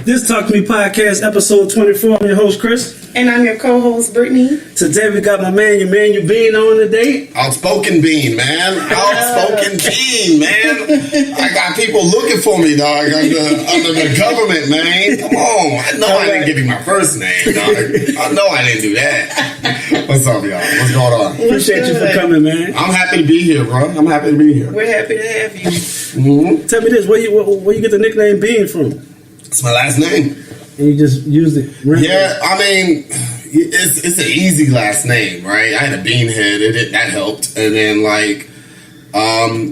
This Talk to Me podcast, episode 24. I'm your host, Chris. And I'm your co-host, Brittany. Today we got my man, Emanuel Bean on today. Outspoken Bean, man. Outspoken Bean, man. I got people looking for me, dog, under the government, man. Come on. I know I didn't give you my first name, dog. I know I didn't do that. What's up, y'all? What's going on? Appreciate you for coming, man. I'm happy to be here, bro. I'm happy to be here. We're happy to have you. Mm-hmm. Tell me this, where you get the nickname Bean from? It's my last name. And you just used it? Randomly. Yeah, I mean, it's an easy last name, right? I had a bean head. That helped. And then,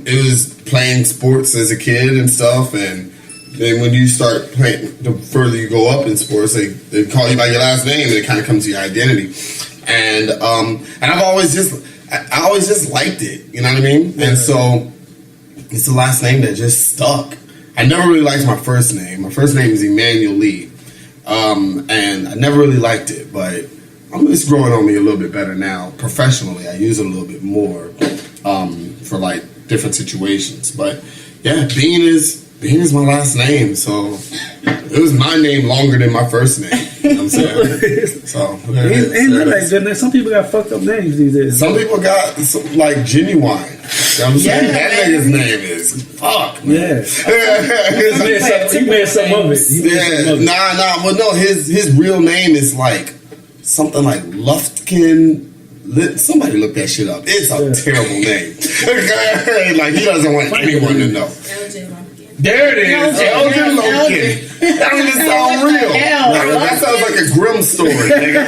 it was playing sports as a kid and stuff. And then when you start playing, the further you go up in sports, they call you by your last name, and it kind of comes to your identity. And I always just liked it. You know what I mean? Yeah. And so it's the last name that just stuck. I never really liked my first name. My first name is Emanuel Lee. And I never really liked it, but it's growing on me a little bit better now. Professionally, I use it a little bit more for different situations. But yeah, Bean is my last name, so it was my name longer than my first name. You know what I'm saying? So some people got fucked up names these days. Some people got Genuine. You know what I'm saying? That nigga's name is fuck, man. Yeah. He made some of it. Well, no, his real name is something like Luftkin. Somebody look that shit up. It's a terrible name. He doesn't want anyone to know. There it is. Elgin Loken. That doesn't even sound real. That sounds like a grim story, nigga.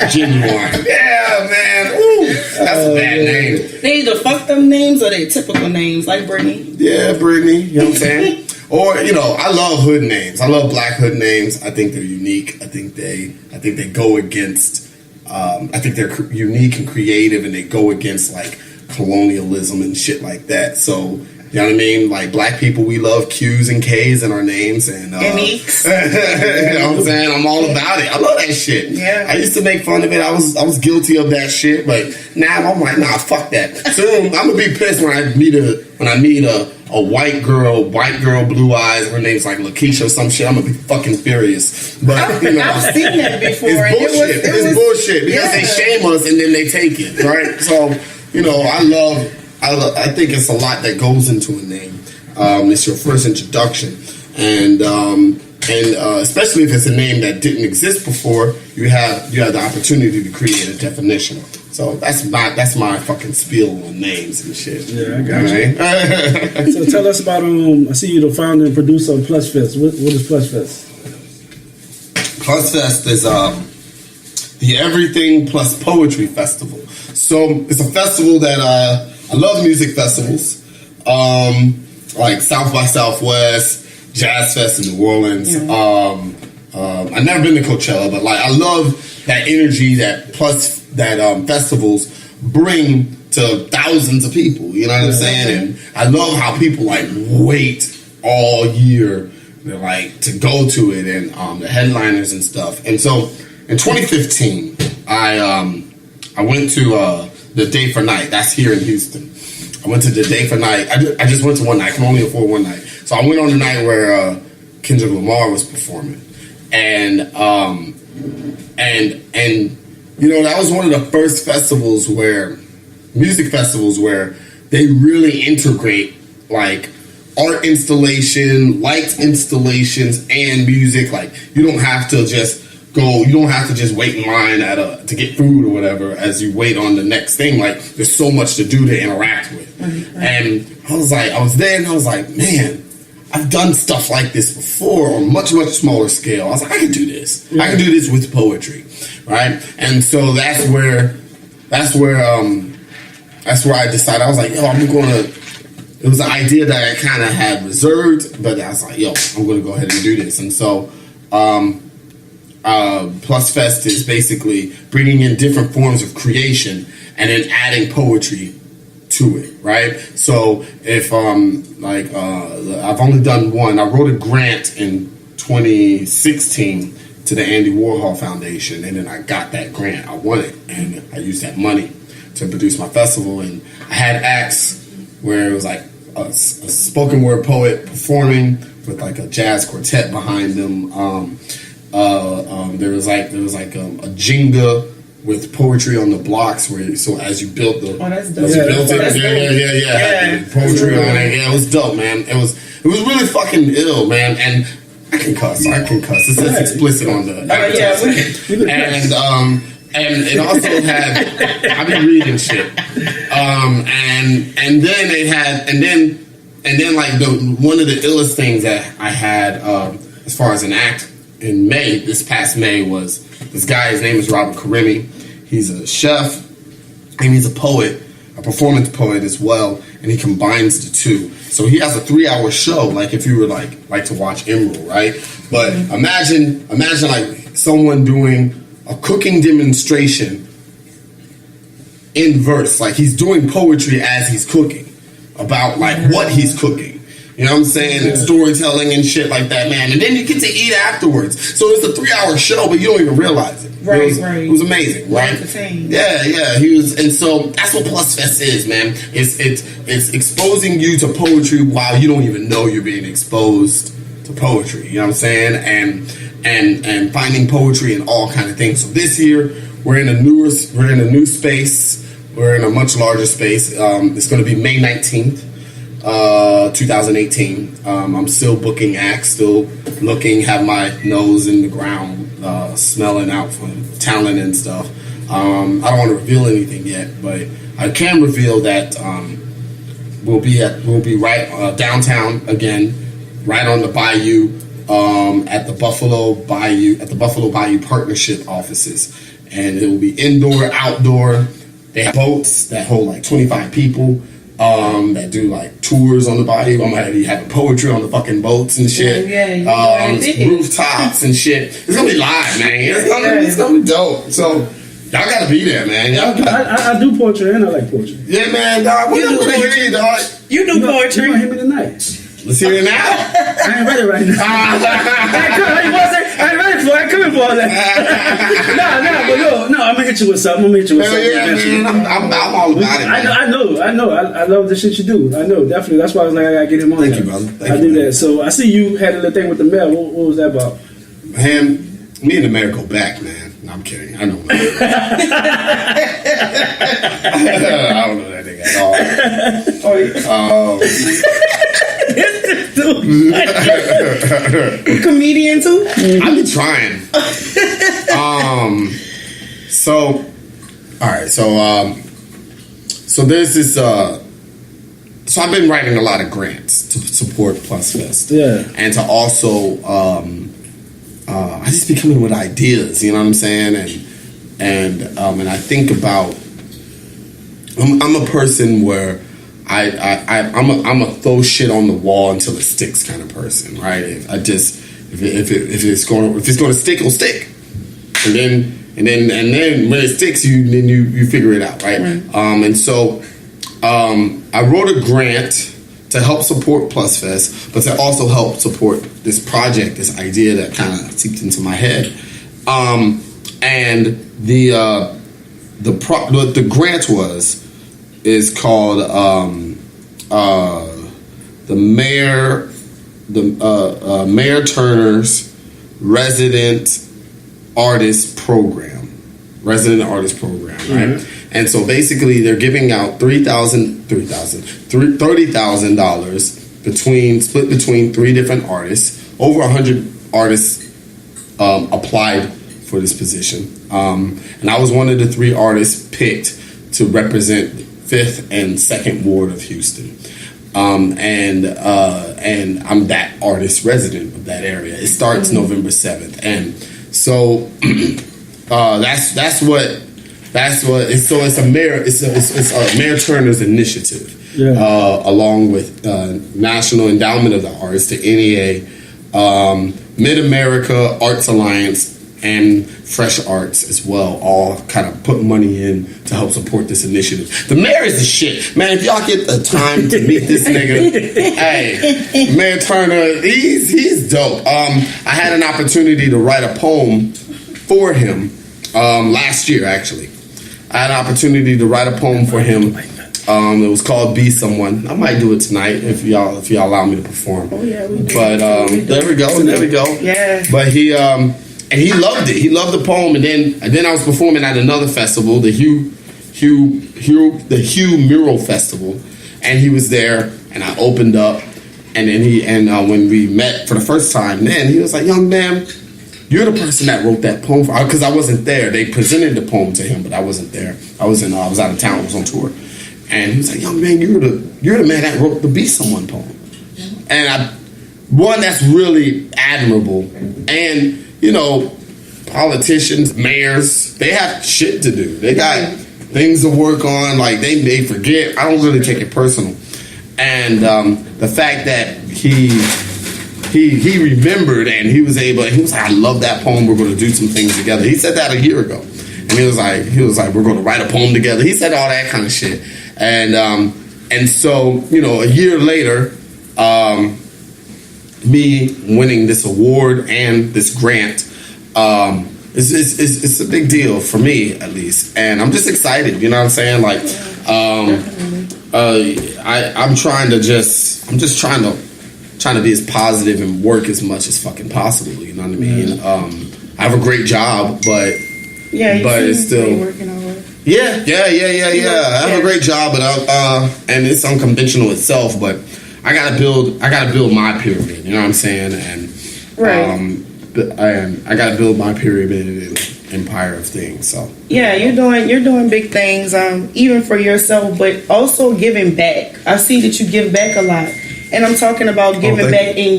Bro. Genuine. Yeah, man. Ooh, that's a bad name. They either fuck them names or they typical names, like Brittany. Yeah, Brittany. You know what I'm saying? Or, I love hood names. I love black hood names. I think they're unique. I think they go against. I think they're unique and creative, and they go against colonialism and shit like that. So. You know what I mean? Black people, we love Q's and K's in our names. And, Eeks. You know what I'm saying? I'm all about it. I love that shit. Yeah. I used to make fun of it. I was guilty of that shit. But now I'm like, nah, fuck that. Soon I'm going to be pissed when I meet a white girl, blue eyes. Her name's Lakeisha or some shit. I'm going to be fucking furious. But, I've seen that before. It's bullshit. It's bullshit because they shame us and then they take it, right? So, I think it's a lot that goes into a name. It's your first introduction, and especially if it's a name that didn't exist before, you have the opportunity to create a definition. So that's my fucking spiel on names and shit. Yeah, I got you. So tell us about I see you the founder and producer of Plus Fest. What is Plus Fest? Plus Fest is the Everything Plus Poetry Festival. So it's a festival that I love music festivals, like South by Southwest, Jazz Fest in New Orleans. Yeah. I've never been to Coachella, but I love that energy that festivals bring to thousands of people. You know what I'm saying? And I love how people wait all year to go to it, and the headliners and stuff. And so in 2015, I went to the Day for Night. That's here in Houston. I went to the Day for Night. I just went to one night. I can only afford one night. So I went on the night where Kendrick Lamar was performing. And that was one of the first music festivals where they really integrate art installation, light installations, and music. You don't have to just wait in line to get food or whatever as you wait on the next thing. There's so much to do to interact with. Mm-hmm. And I was there and I was like, man, I've done stuff like this before on much, much smaller scale. I was like, I can do this. Yeah. I can do this with poetry. Right? And so that's where I decided. I was like, it was an idea that I kind of had reserved, but I was like, I'm going to go ahead and do this. And so, Plus Fest is basically bringing in different forms of creation and then adding poetry to it, right? So if I've only done one. I wrote a grant in 2016 to the Andy Warhol Foundation, and then I got that grant. I won it, and I used that money to produce my festival. And I had acts where it was like a spoken word poet performing with like a jazz quartet behind them. There was like a Jenga with poetry on the blocks where so as you built the that's dope. as you built it, That's dope. poetry on it. Yeah, it was dope, man. It was really fucking ill, man. And I can cuss. It says explicit on the and it also had I've been reading shit. And then it had and then like one of the illest things that I had as far as an act in May, this past May, was this guy. His name is Robert Karimi. He's a chef and he's a poet, a performance poet as well, and he combines the two. So he has a 3-hour show, like if you were like to watch Emerald, right? But imagine like someone doing a cooking demonstration in verse, like he's doing poetry as he's cooking about like what he's cooking. You know what I'm saying? And storytelling and shit like that, man. And then you get to eat afterwards. So it's a 3-hour show, but you don't even realize it. Right. It was amazing, right? Entertaining. Yeah. He was, and so that's what Plus Fest is, man. It's exposing you to poetry while you don't even know you're being exposed to poetry. You know what I'm saying? And finding poetry in all kind of things. So this year we're in a new space. We're in a much larger space. It's going to be May 19th. 2018. I'm still booking acts, still looking, have my nose in the ground, smelling out for talent and stuff. I don't want to reveal anything yet, but I can reveal that we'll be right downtown again, right on the bayou, at the Buffalo Bayou Partnership offices, and it will be indoor, outdoor. They have boats that hold like 25 people. That do like tours on the bayou. I'm gonna be having poetry on the fucking boats and shit. Rooftops and shit. It's gonna be live, man. It's gonna be dope. So y'all gotta be there, man. I do poetry and I like poetry. Yeah, man, dog. We do poetry, dog. You do poetry. You gonna hit me tonight? Let's hear it now. I ain't ready right now. I ain't ready for it. I ain't coming for all that. No, I'm gonna hit you with something. Hell yeah, man. I'm all about it, man. I know. I love the shit you do. I know, definitely. That's why I was like, I gotta get him on. Thank you, brother. I do that. So I see you had a little thing with the mail. What was that about? Man, me and the mayor go back, man. No, I'm kidding. I know. I don't know that nigga at all. Comedian too? I've been trying. So there's this. So I've been writing a lot of grants to support Plus Fest. Yeah, and to also, I just be coming with ideas. You know what I'm saying? And I think about. I'm a person where. I'm a throw shit on the wall until it sticks kind of person, right? If it's going to stick, it'll stick, and then when it sticks, you figure it out, right? And so I wrote a grant to help support Plus Fest, but to also help support this project, this idea that kind of seeped into my head, and the grant is called the Mayor Turner's Resident Artist Program, right? And so basically, they're giving out $30,000 split between 3 different artists. Over 100 artists applied for this position, and I was one of the 3 artists picked to represent 5th and 2nd Ward of Houston, and I'm that artist resident of that area. It starts November 7th, and so that's what it's. So it's a Mayor Turner's initiative, along with National Endowment of the Arts, the NEA, Mid America Arts Alliance, and Fresh Arts as well, all kind of put money in to help support this initiative. The mayor is the shit. Man, if y'all get the time to meet this nigga, hey, Mayor Turner, he's dope. I had an opportunity to write a poem for him last year, actually. I had an opportunity to write a poem for him. It was called "Be Someone." I might do it tonight if y'all allow me to perform. Oh yeah, we do. But there we go. Yeah. But he and he loved it. He loved the poem. And then I was performing at another festival, the Hugh Mural Festival, and he was there. And I opened up, and then when we met for the first time, then he was like, "Young man, you're the person that wrote that poem for," because I wasn't there. They presented the poem to him, but I wasn't there. I was out of town. I was on tour. And he was like, "Young man, you're the man that wrote the Be Someone poem." And that's really admirable. And, politicians, mayors, they have shit to do. They got things to work on. Like, they forget. I don't really take it personal. And the fact that he remembered and he was like, "I love that poem. We're going to do some things together." He said that a year ago. And he was like, "We're going to write a poem together." He said all that kind of shit. And so, a year later, me winning this award and this grant, it's a big deal for me, at least. And I'm just excited, you know what I'm saying? Like, I'm trying to be as positive and work as much as fucking possible, you know what I mean? I have a great job, but it's still working on it. Yeah. I have a great job, but and it's unconventional itself. But I gotta build my pyramid. You know what I'm saying? And I gotta build my pyramid and empire of things. So yeah, you're doing big things, even for yourself, but also giving back. I see that you give back a lot, and I'm talking about giving back in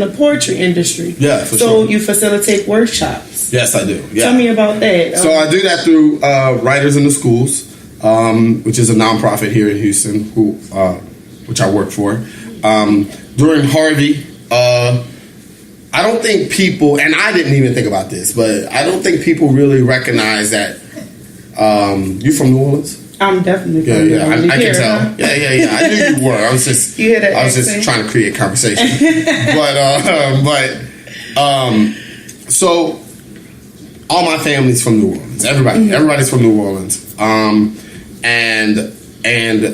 the poetry industry. Yeah, for so sure. You facilitate workshops. Yes, I do. Yeah. Tell me about that. So I do that through Writers in the Schools, which is a nonprofit here in Houston, which I work for. During Harvey, I don't think people, and I didn't even think about this, but I don't think people really recognize that. You from New Orleans? I'm definitely from New Orleans. I can tell. Huh? Yeah. I knew you were. I was just trying to create conversation. So all my family's from New Orleans. Everybody's from New Orleans. And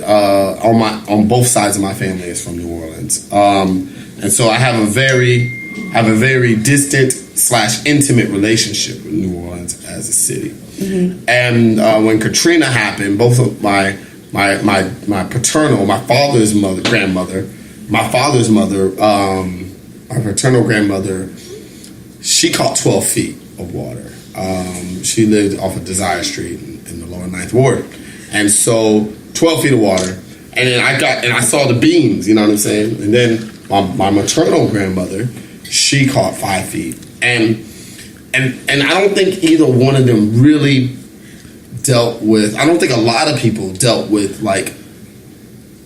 on both sides of my family is from New Orleans. And so I have a very distant / intimate relationship with New Orleans as a city. Mm-hmm. And when Katrina happened, both of my paternal, my father's grandmother, my paternal grandmother, she caught 12 feet of water. She lived off of Desire Street in the lower 9th Ward. And so 12 feet of water. And then I saw the beams, you know what I'm saying? And then my maternal grandmother, she caught 5 feet. And I don't think either one of them really dealt with, I don't think a lot of people dealt with like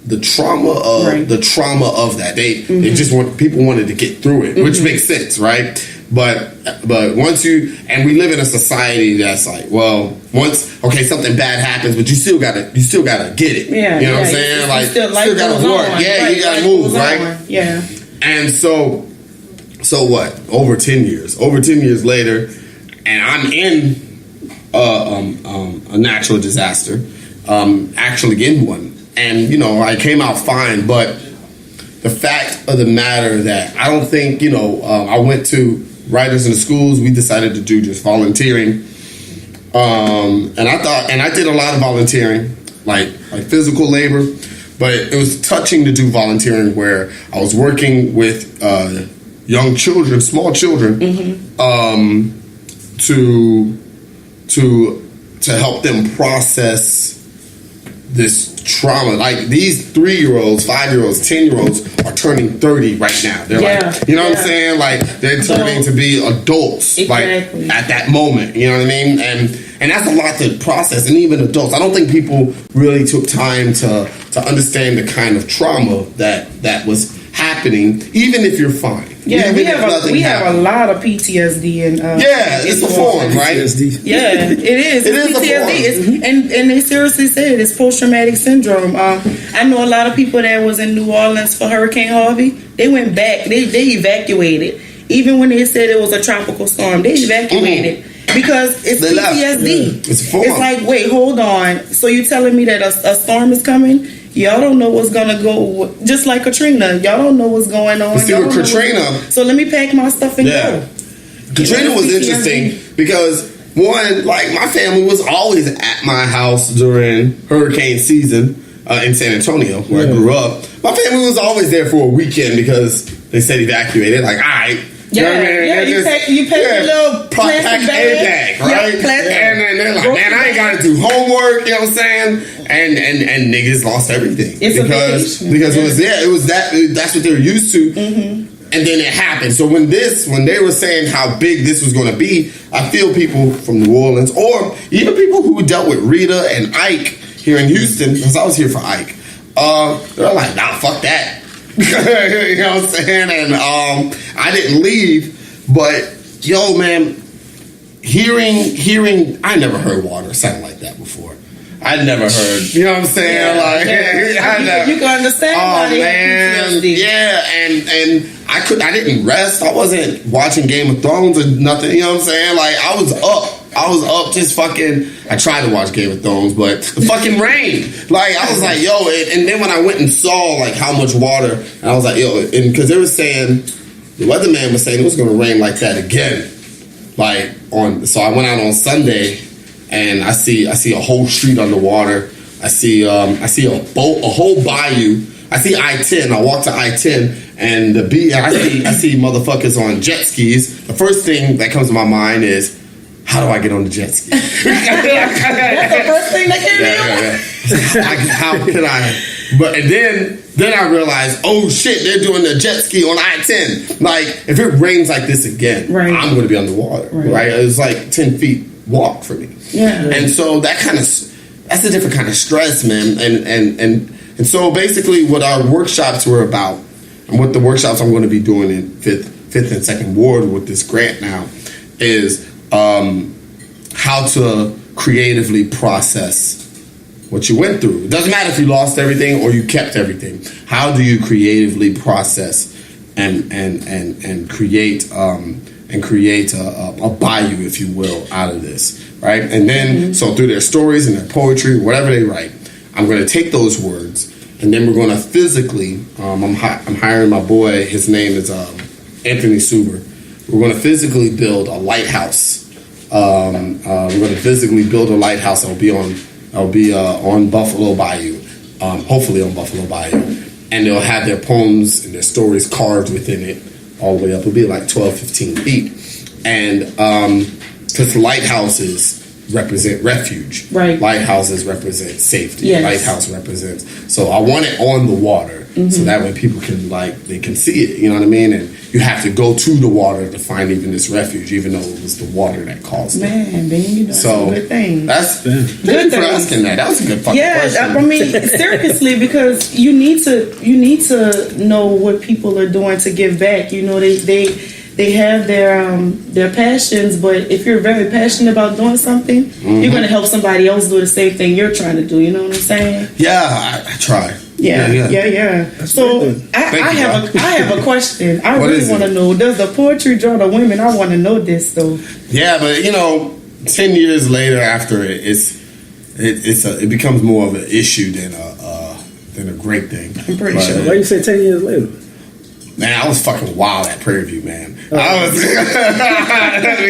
the trauma of that. They just people wanted to get through it, which makes sense, right? But once we live in a society that's like, well, something bad happens, but you still gotta get it. Yeah, you know what I'm saying? Like, still gotta work. Yeah, you gotta move, right? Yeah. And so what? Over 10 years later, and I'm in a natural disaster, actually in one, and I came out fine. But the fact of the matter that I don't think I went to Writers in the Schools. We decided to do just volunteering, and I did a lot of volunteering, like physical labor. But it was touching to do volunteering where I was working with young children, small children, to help them process this trauma. Like these 3-year-olds, 5-year-olds, 10-year-olds are turning 30 right now. They're like, you know what I'm saying? Like they're turning to be adults, exactly. like at that moment. You know what I mean? And that's a lot to process. And even adults, I don't think people really took time to understand the kind of trauma that was happening. Even if you're fine, Yeah, we have happened. a lot of PTSD and it's a form, right? PTSD. Yeah, it is. It is PTSD. And they seriously said it's post-traumatic syndrome. I know a lot of people that was in New Orleans for Hurricane Harvey. They went back. They evacuated. Even when they said it was a tropical storm, they evacuated because it's PTSD. Yeah. It's a form. It's like, wait, hold on. So you telling me that a storm is coming? Y'all don't know what's gonna go. Just like Katrina, y'all don't know what's going on. See, with Katrina, so let me pack my stuff and go. Katrina was interesting because one, like my family was always at my house during hurricane season in San Antonio, where I grew up. My family was always there for a weekend because they said evacuated. Like, all right. You pack your little plastic bag, right? And then they're like, man, I ain't got to do homework. You know what I'm saying? And niggas lost everything because it was that's what they were used to. And then it happened. So when they were saying how big this was going to be, I feel people from New Orleans or even people who dealt with Rita and Ike here in Houston, because I was here for Ike. They're like, nah, fuck that. You know what I'm saying? And I didn't leave, but yo, man, hearing, I never heard water sound like that before. I never heard, you know what I'm saying? You can understand why they have PTSD. Yeah, and I didn't rest. I wasn't watching Game of Thrones or nothing. You know what I'm saying? Like I was up just fucking. I tried to watch Game of Thrones, but the fucking rain. Like I was like, yo, and then when I went and saw like how much water, and I was like, yo, and because they were saying, the weatherman was saying it was going to rain like that again. So I went out on Sunday, and I see a whole street underwater. I see a boat, a whole bayou. I see I-10. I walk to I-10, and I see motherfuckers on jet skis. The first thing that comes to my mind is, how do I get on the jet ski? That's the first thing that came to you. How can I? But and then I realized, oh shit, they're doing the jet ski on I-10. Like if it rains like this again, I'm going to be underwater. Right? It's like 10 feet walk for me. Yeah. And so that's a different kind of stress, man. And so basically, what our workshops were about, and what the workshops I'm going to be doing in fifth and second ward with this grant now, is how to creatively process what you went through. It doesn't matter if you lost everything or you kept everything. How do you creatively process and create a bayou, if you will, out of this, right? And then so through their stories and their poetry, whatever they write, I'm going to take those words and then we're going to physically. I'm hiring my boy. His name is Anthony Suber. We're going to physically build a lighthouse. We're going to physically build a lighthouse that'll be on Buffalo Bayou, hopefully on Buffalo Bayou, and they'll have their poems and their stories carved within it all the way up. It'll be like 12, 15 feet, and because lighthouses represent refuge, right? Lighthouses represent safety. Yes. Lighthouse represents. So I want it on the water. So that way people can they can see it, you know what I mean? And you have to go to the water to find even this refuge, even though it was the water that caused it. Man, Bean, you know, some good things. That's good for asking that. That was a good fucking question. I mean, seriously, because you need to know what people are doing to give back. You know, they have their passions, but if you're very passionate about doing something, you're going to help somebody else do the same thing you're trying to do. You know what I'm saying? Yeah, I try. Yeah. So I have a question. I really want to know, does the poetry draw the women? I want to know this though. Yeah, but 10 years later after it becomes more of an issue than a great thing. I'm pretty sure. Why you say 10 years later? Man, I was fucking wild at Prairie View, man. I was, you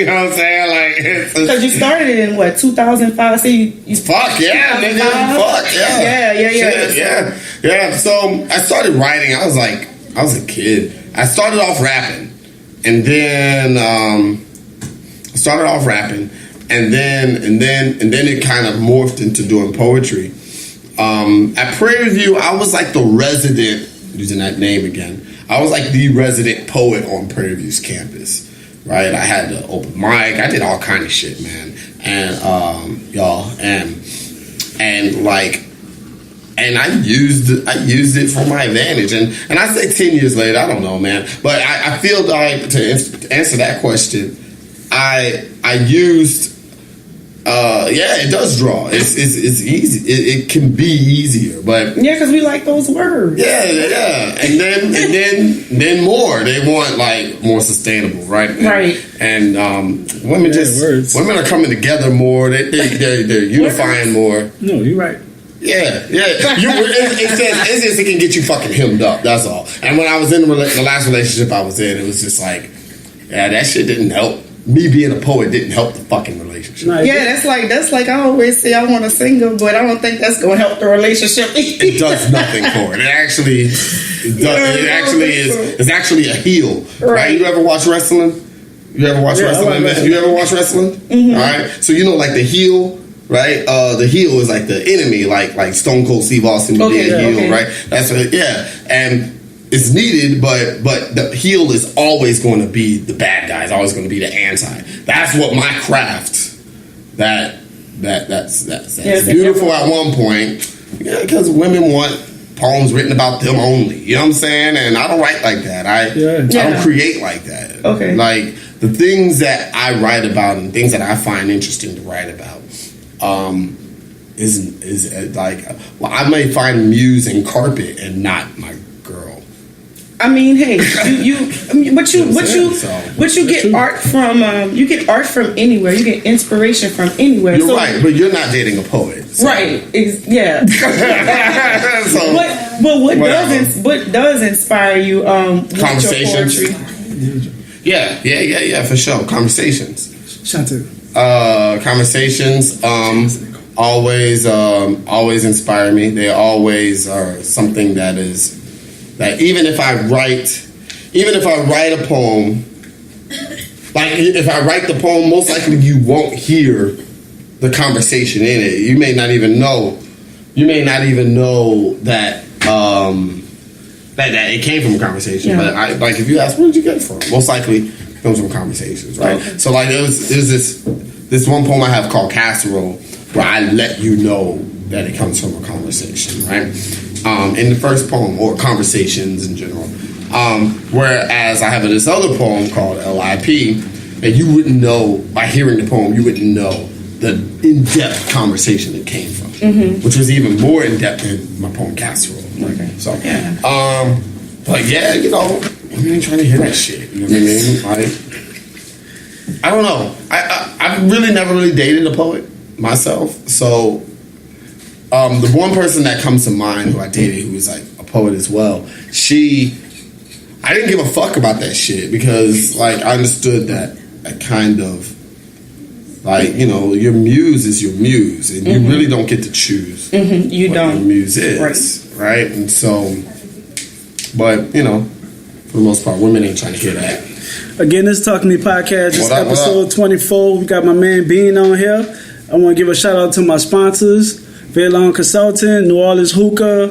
know what I'm saying? Because you started it in what, 2005? So you fuck yeah, nigga. Fuck yeah. Yeah. So I started writing. I was a kid. I started off rapping, and then it kind of morphed into doing poetry. At Prairie View, I was like the resident, using that name again. I was like the resident poet on Prairie View's campus, right? I had the open mic. I did all kind of shit, man. And like And I used it for my advantage. And I say 10 years later, I don't know, man. But I feel like to answer that question, I used. It does draw. It's easy. It can be easier, but because we like those words. Yeah, and then more. They want like more sustainable, right? And women women are coming together more. They're unifying more. No, you're right. Yeah. It can get you fucking hemmed up. That's all. And when I was in the last relationship I was in, it was just like, yeah, that shit didn't help. Me being a poet didn't help the fucking relationship. That's like I always say I want a single, but I don't think that's going to help the relationship. It does nothing for it. It's actually a heel. Right? You ever watch wrestling? You ever watch wrestling? You ever watch wrestling? Mm-hmm. All right. So you know, like the heel. Right, the heel is like the enemy, like Stone Cold Steve Austin would be a heel, right? That's what, and it's needed, but the heel is always going to be the bad guy. It's always going to be the anti. That's what my craft. That's beautiful at one point, because women want poems written about them only. You know what I'm saying? And I don't write like that. I don't create like that. Okay, like the things that I write about and things that I find interesting to write about. Is like, well, I may find muse in carpet and not my girl. I mean, hey, you get art from you get art from anywhere. You get inspiration from anywhere. You're right, but you're not dating a poet, so. Right? Yeah. So, but what does inspire you? Conversations. With your poetry? Yeah, for sure. Conversations. Shante. Conversations always inspire me. They always are something that even if I write a poem, like if I write the poem, most likely you won't hear the conversation in it. You may not even know that that it came from a conversation. Yeah. But like if you ask, where did you get it from? Most likely it comes from conversations, right? Okay. So like there's this one poem I have called Casserole, where I let you know that it comes from a conversation, right? In the first poem, or conversations in general. Whereas I have this other poem called LIP, and you wouldn't know, by hearing the poem, you wouldn't know the in-depth conversation it came from, which was even more in-depth than my poem Casserole. Okay. So, but yeah, I ain't trying to hear that shit. You know what I mean? Like, I don't know. I've really never really dated a poet myself. So, the one person that comes to mind who I dated, who was like a poet as well, I didn't give a fuck about that shit, because like I understood that kind of like, your muse is your muse, and you really don't get to choose what your muse is, right? And so, but for the most part, women ain't trying to hear that. Again, this is Talking to Me Podcast. This is episode 24. We got my man Bean on here. I want to give a shout out to my sponsors: Very Long Consulting, New Orleans Hookah,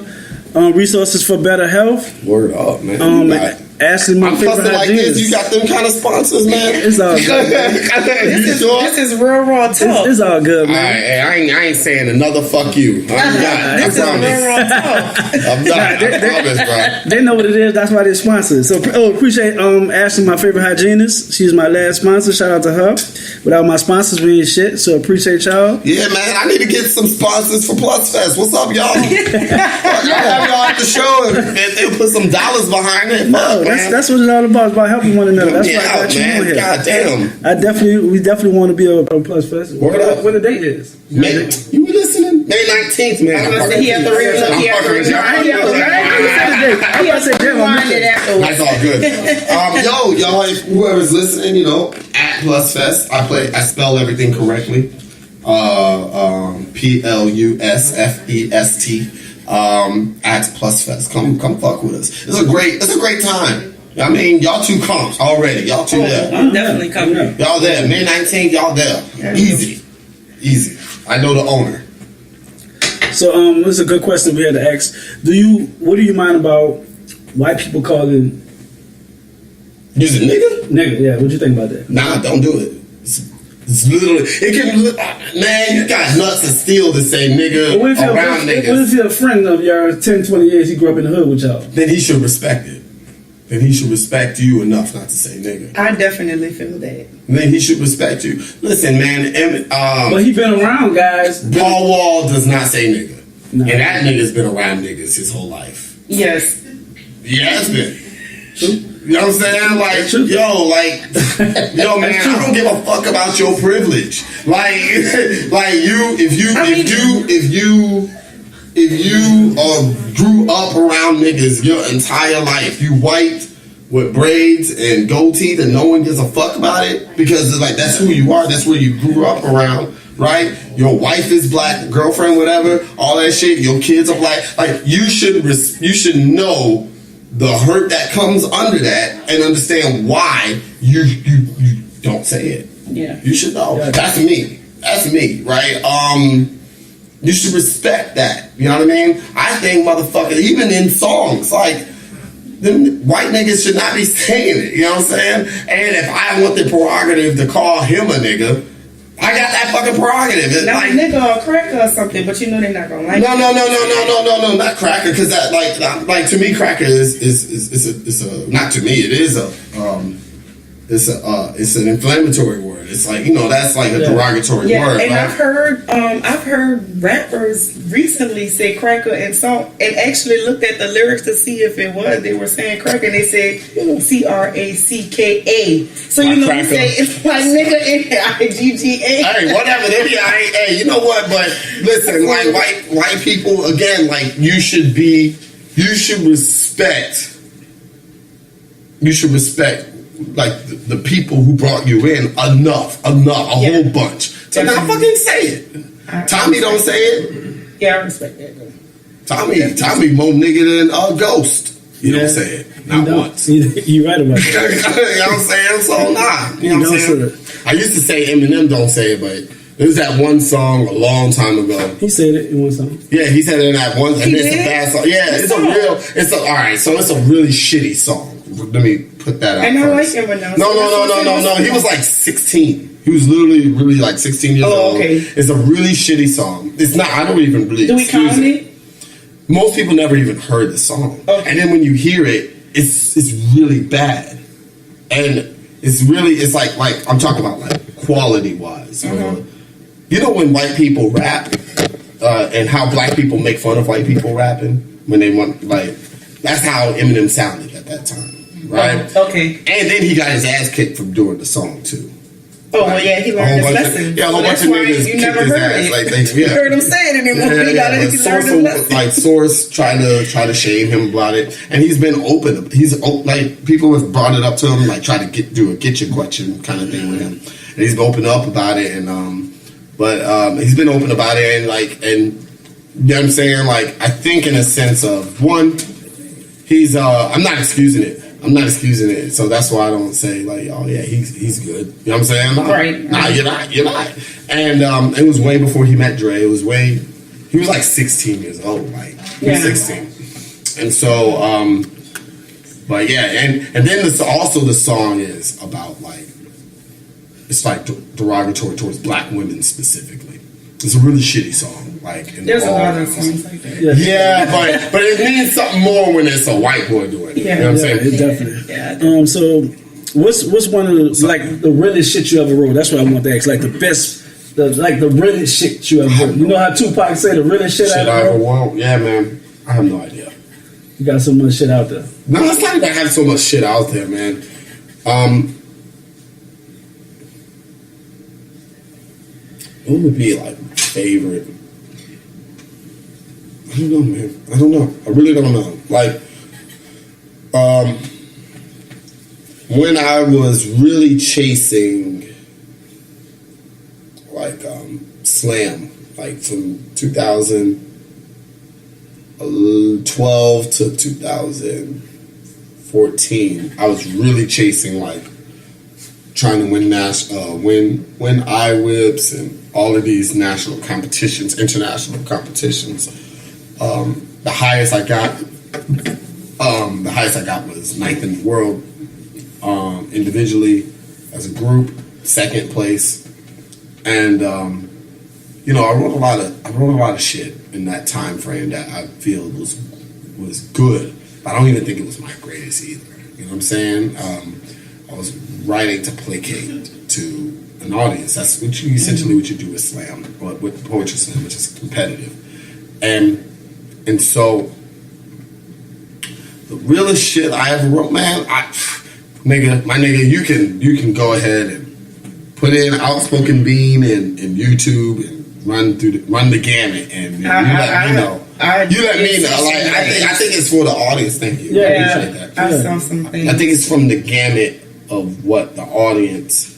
Resources for Better Health. Word up, man. Ashley, my favorite like this. You got them kind of sponsors, man. It's all good. This is real raw talk. It's all good, man. All right, I ain't saying another fuck you. This is real raw talk. I'm not. I promise, bro. They know what it is. That's why they're sponsors. So appreciate Ashley, my favorite hygienist. She's my last sponsor. Shout out to her. Without my sponsors, we ain't shit. So appreciate y'all. Yeah, man. I need to get some sponsors for Plus Fest. What's up, y'all? Y'all have y'all at the show and they'll put some dollars behind it. No, that's what it's all about. It's about helping one another. That's why I got you on here. God damn. We definitely want to be a Plus Fest. When the date is? May, you listening? May 19th, man. I'm gonna say he had to That's all good. Y'all, whoever's listening, at Plus Fest, I spell everything correctly. PLUSFEST. At Plus Fest. Come fuck with us. It's a great time. I mean, y'all two comps already. Y'all two there. I'm definitely coming. Y'all there. May 19th, y'all there. Easy. I know the owner. So this is a good question we had to ask. What do you mind about white people calling you a nigga? Nigga, yeah. What do you think about that? Nah, don't do it. It's literally, it can look, man, you got nuts to steal to say nigga around niggas. What if you're a friend of yours 10, 20 years, he grew up in the hood with y'all? Then he should respect it. Then he should respect you enough not to say nigga. I definitely feel that. Then he should respect you. Listen, man, but he been around guys. Paul Wall does not say nigga. No. And that nigga's been around niggas his whole life. Yes. He has been. True. You know what I'm saying? Like, yo, man, I don't give a fuck about your privilege. Like if you grew up around niggas your entire life, you white with braids and gold teeth, and no one gives a fuck about it because it's like that's who you are, that's where you grew up around, right? Your wife is black, girlfriend, whatever, all that shit. Your kids are black. Like you should know the hurt that comes under that and understand why you don't say it. Yeah. You should know. Yeah. That's me, right? You should respect that. You know what I mean? I think motherfuckers, even in songs, like them white niggas should not be saying it. You know what I'm saying? And if I want the prerogative to call him a nigga, I got that fucking prerogative. It's not like, a nigga or cracker or something, but you know they're not gonna like No, not cracker, because that like to me, cracker is a not to me, it is it's an inflammatory word. It's like, you know, that's like a derogatory word. And right? I've heard rappers recently say cracker and salt, and actually looked at the lyrics to see if it was. They were saying cracker, and they said CRACKA. So you know, you say it's like nigga IGGA. Hey, whatever. They be hey, you know what? But listen, like white people again, like you should respect. Like the people who brought you in enough, a whole bunch to not fucking say it. Tommy don't say it. Yeah, I respect that. Tommy more nigga than Ghost. He don't say it. Not once. You right about that. You know what I'm saying? So nah. You know what I'm saying? I used to say Eminem don't say it, but there's that one song a long time ago. He said it in one song. Yeah, he said it in that one. And it's a bad song. Yeah, alright. So it's a really shitty song. Let me put that out. And I like him now. No. He was like 16. He was literally really like 16 years old. Okay. It's a really shitty song. It's not. I don't even really. Do we count it? Most people never even heard the song, and then when you hear it, it's really bad, and it's like I'm talking about like quality wise. You know when white people rap, and how black people make fun of white people rapping when they want that's how Eminem sounded at that time. Right. Okay. And then he got his ass kicked from doing the song too. Oh well, yeah, he learned his lesson. Yeah, a whole bunch of niggas you never heard ass. it. You heard him say it anymore. Source try to shame him about it, and he's been open. He's like people have brought it up to him, like try to do a get your question kind of thing with him, and he's been open up about it, and he's been open about it, and you know what I'm saying? Like I think in a sense of one, he's I'm not excusing it, so that's why I don't say like, oh yeah, he's good. You know what I'm saying? Nah, you're not. And it was way before he met Dre. He was like 16 years old, like he was 16. And so, but yeah, and then also the song is about like it's like derogatory towards black women specifically. It's a really shitty song. Like there's a lot of songs like that. Yeah, but it means something more when it's a white boy doing it. Yeah. You know what I'm saying? It definitely. Yeah. So what's one of the realest shit you ever wrote? That's what I want to ask. Like the best, the realest shit you ever wrote. You know how Tupac say the realest shit I ever wrote? Yeah, man. I have no idea. You got so much shit out there. No, it's not that I have so much shit out there, man. What would be like my favorite? I don't know, man. I don't know. I really don't know. Like, when I was really chasing, like, slam, like from 2012 to 2014, I was really chasing, like, trying to win win I-Whips and all of these national competitions, international competitions. The highest I got was 9th in the world, individually, as a group, 2nd place, And you know, I wrote a lot of shit in that time frame that I feel was good. But I don't even think it was my greatest either. You know what I'm saying? I was writing to placate to an audience. That's essentially what you do with slam, but with poetry slam, which is competitive. And so the realest shit I ever wrote, man, my nigga, you can go ahead and put in Outspoken Bean and YouTube and run the gamut, and you let me know. You let me know. Like I think it's for the audience. Thank you. Yeah, I appreciate that. I saw some things. I think it's from the gamut of what the audience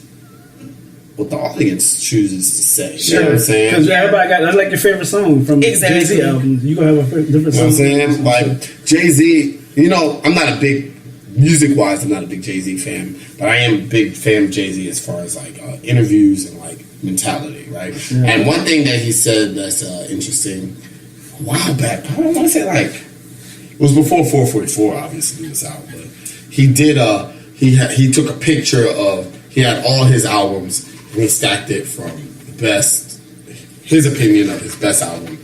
chooses to say. Sure. You know what I'm saying? Because everybody got, that's like your favorite song from Jay-Z album. You gonna have a different song. You know what I'm saying? Like Jay-Z, you know, I'm not a big, music-wise, I'm not a big Jay-Z fan, but I am a big fan of Jay-Z as far as like interviews and like mentality, right? Yeah. And one thing that he said that's interesting a while back, I don't want to say like, it was before 444 obviously was out, but he did, he took a picture of, he had all his albums and he stacked it from the best, his opinion of his best album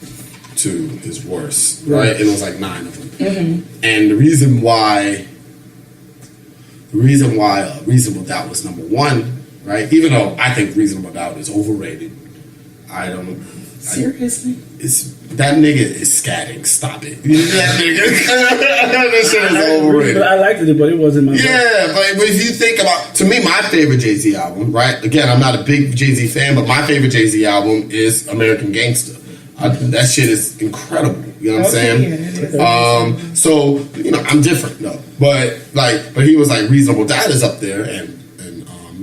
to his worst, right? And it was like 9 of them. Mm-hmm. And the reason why Reasonable Doubt was number 1, right? Even though I think Reasonable Doubt is overrated, I don't. Seriously? That nigga is scatting. Stop it. That nigga. That shit is overrated. I liked it, but it wasn't my Yeah, but if you think about, to me, my favorite Jay-Z album, right? Again, I'm not a big Jay-Z fan, but my favorite Jay-Z album is American Gangster. That shit is incredible. You know what I'm saying? Yeah, so, you know, I'm different though. But he was like, Reasonable Doubt is up there, and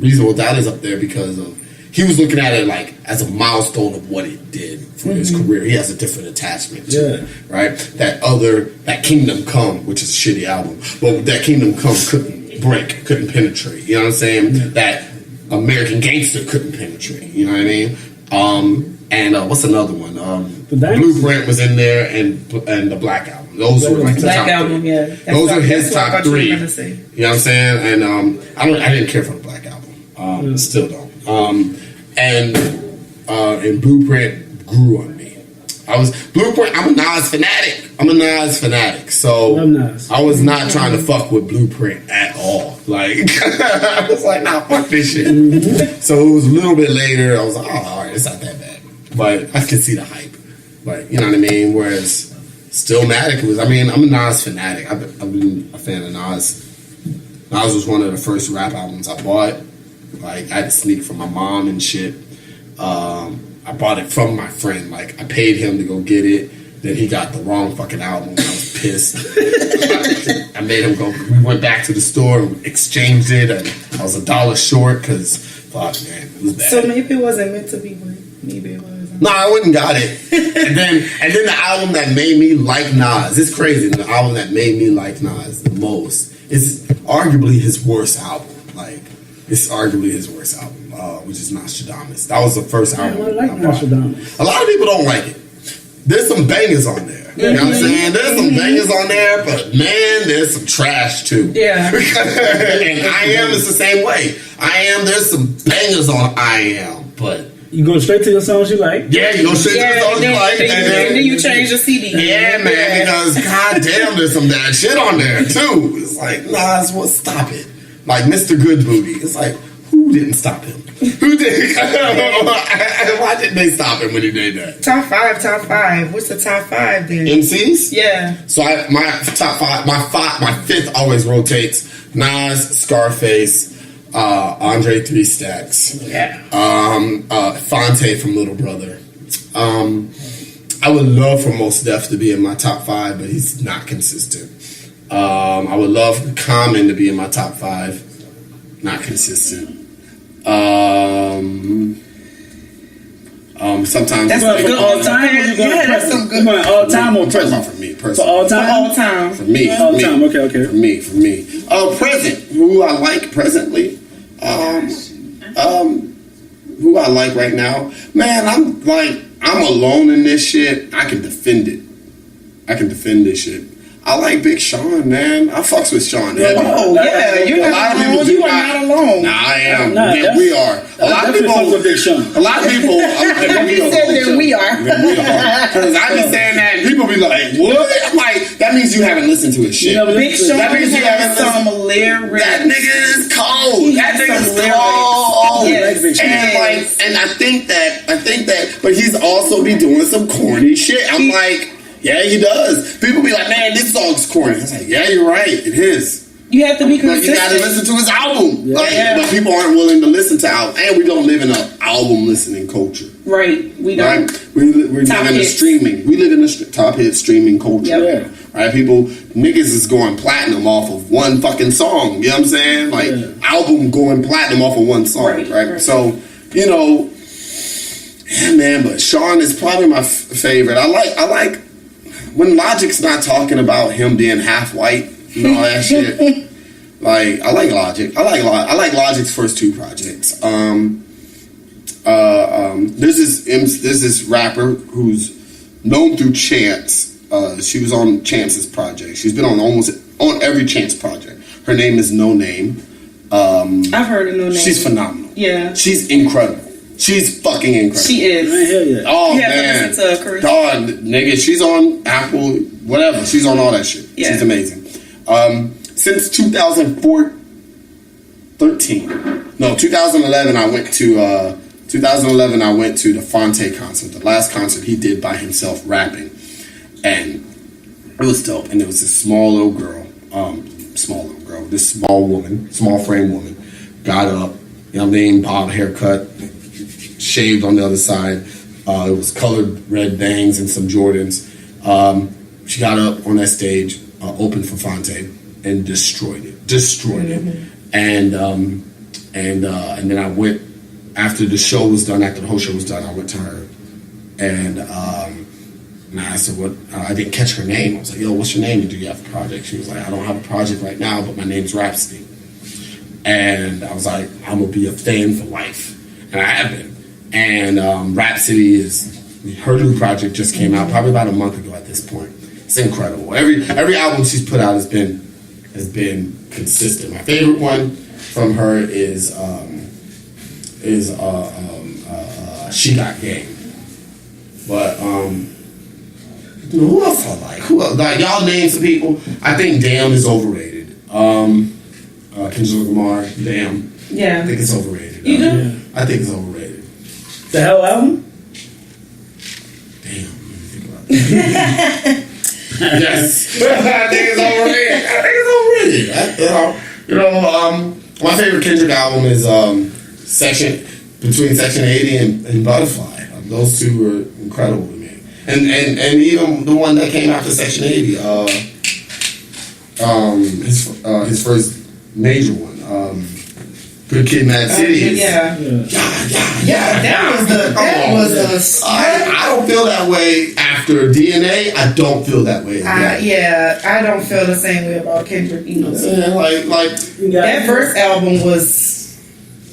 Reasonable Doubt is up there because of, he was looking at it like as a milestone of what it did for his career. He has a different attachment to it, right? That Kingdom Come, which is a shitty album, but that Kingdom Come couldn't penetrate. You know what I'm saying? Yeah. That American Gangster couldn't penetrate. You know what I mean? And what's another one? Blueprint was in there, and the Black Album. Those were like the Black top Album, 3. yeah. Those are his top 3. You know what what I'm saying? And I didn't care for the Black Album. Still don't. And Blueprint grew on me. I'm a Nas fanatic. So I was not trying to fuck with Blueprint at all. Like I was like, nah, fuck this shit. So it was a little bit later. I was like, oh, all right, it's not that bad. But I could see the hype. But you know what I mean? Whereas Stillmatic was, I'm a Nas fanatic. I've been a fan of Nas. Nas was one of the first rap albums I bought. Like I had to sneak from my mom and shit. I bought it from my friend. Like I paid him to go get it. Then he got the wrong fucking album. I was pissed. I made him go. We went back to the store, exchanged it, and I was $1 short because fuck, man, it was bad. So maybe it wasn't meant to be. Maybe it was. No, I went and got it. and then the album that made me like Nas. It's crazy. The album that made me like Nas the most is arguably his worst album. Like. It's arguably his worst album, which is Nostradamus. That was the first album. I like Nostradamus. A lot of people don't like it. There's some bangers on there. You know what I'm saying? There's some bangers on there, but man, there's some trash too. Yeah. And I Am is the same way. There's some bangers on I Am, but you go straight to the songs you like. Yeah, you go straight to the songs you like, and then you change your CD. Yeah, man, because goddamn, there's some bad shit on there too. It's like, nah, stop it. Like Mr. Good Booty. It's like, who didn't stop him? Who did? Why didn't they stop him when he did that? Top 5. What's the top 5 then? MCs? Yeah. So my top 5, my 5th always rotates. Nas, Scarface, Andre 3 Stacks. Yeah. Fonte from Little Brother. I would love for Mos Def to be in my top 5, but he's not consistent. I would love for Common to be in my top 5. Not consistent. Sometimes that's good all time. Yeah, that's some good. All time or present? For me, personally. For all time. For me. All time. Okay. For me. Present. Who I like presently. Who I like right now. Man, I'm alone in this shit. I can defend it. I can defend this shit. I like Big Sean, man. I fucks with Sean heavy. Oh, yeah. You're not alone. You are not alone. Nah, I am. Nah, we are. A lot lot of people. We are. Because I be saying that, and people be like, "What?" I'm like, that means you haven't listened to his shit. Big Sean that means you haven't listened. Some lyrics. That nigga is cold. That nigga is cold. Yes. And I think that, but he's also be doing some corny shit. I'm like, yeah, he does. People be like, man, this song's corny. I was like, yeah, you're right. It is. You have to be consistent. But you gotta listen to his album. But people aren't willing to listen to album. And we don't live in an album listening culture. Right. We don't. Right? We live in a streaming. We live in a top hit streaming culture. Yep. Right? Niggas is going platinum off of one fucking song. You know what I'm saying? Like, album going platinum off of one song. Right? So, you know, yeah, man, but Sean is probably my favorite. I like when Logic's not talking about him being half white and all that shit. Like, I like Logic. I like Logic's first two projects. There's this rapper who's known through Chance. She was on Chance's project. She's been on every Chance project. Her name is No Name. I've heard of No Name. She's phenomenal. Yeah. She's incredible. She's fucking incredible. She is. Hell yeah. Oh, you man. have to listen to her, Chris. Dog, nigga, she's on Apple, whatever. She's on all that shit. Yeah. She's amazing. Since 2011, I went to the Fonte concert, the last concert he did by himself rapping. And it was dope. And there was this small girl, this small frame woman, got up, you know what I mean, bob haircut, shaved on the other side. It was colored red bangs and some Jordans. She got up on that stage, opened for Fonte, and destroyed it. And then I went, after the whole show was done, I went to her, and I asked her what, I didn't catch her name. I was like, yo, what's your name? Do you have a project? She was like, I don't have a project right now, but my name's Rhapsody. And I was like, I'm going to be a fan for life. And I have been. And Rhapsody her new project just came out probably about a month ago at this point. It's incredible. Every album she's put out has been consistent. My favorite one from her is She Got Game. But who else I like? Like, y'all name some people. I think Damn is overrated. Kendrick Lamar, Damn. Yeah. I think it's overrated. You do? I think it's overrated. The whole album? Damn. Let me think about that. Yes. I think it's overrated. My favorite Kendrick album is between Section 80 and Butterfly. Those two were incredible to me. And even the one that came after Section 80, his first major one, Good Kid, Mad City. That was a I don't feel that way after DNA. I don't feel that way. I don't feel the same way about Kendrick either. Like that first album was.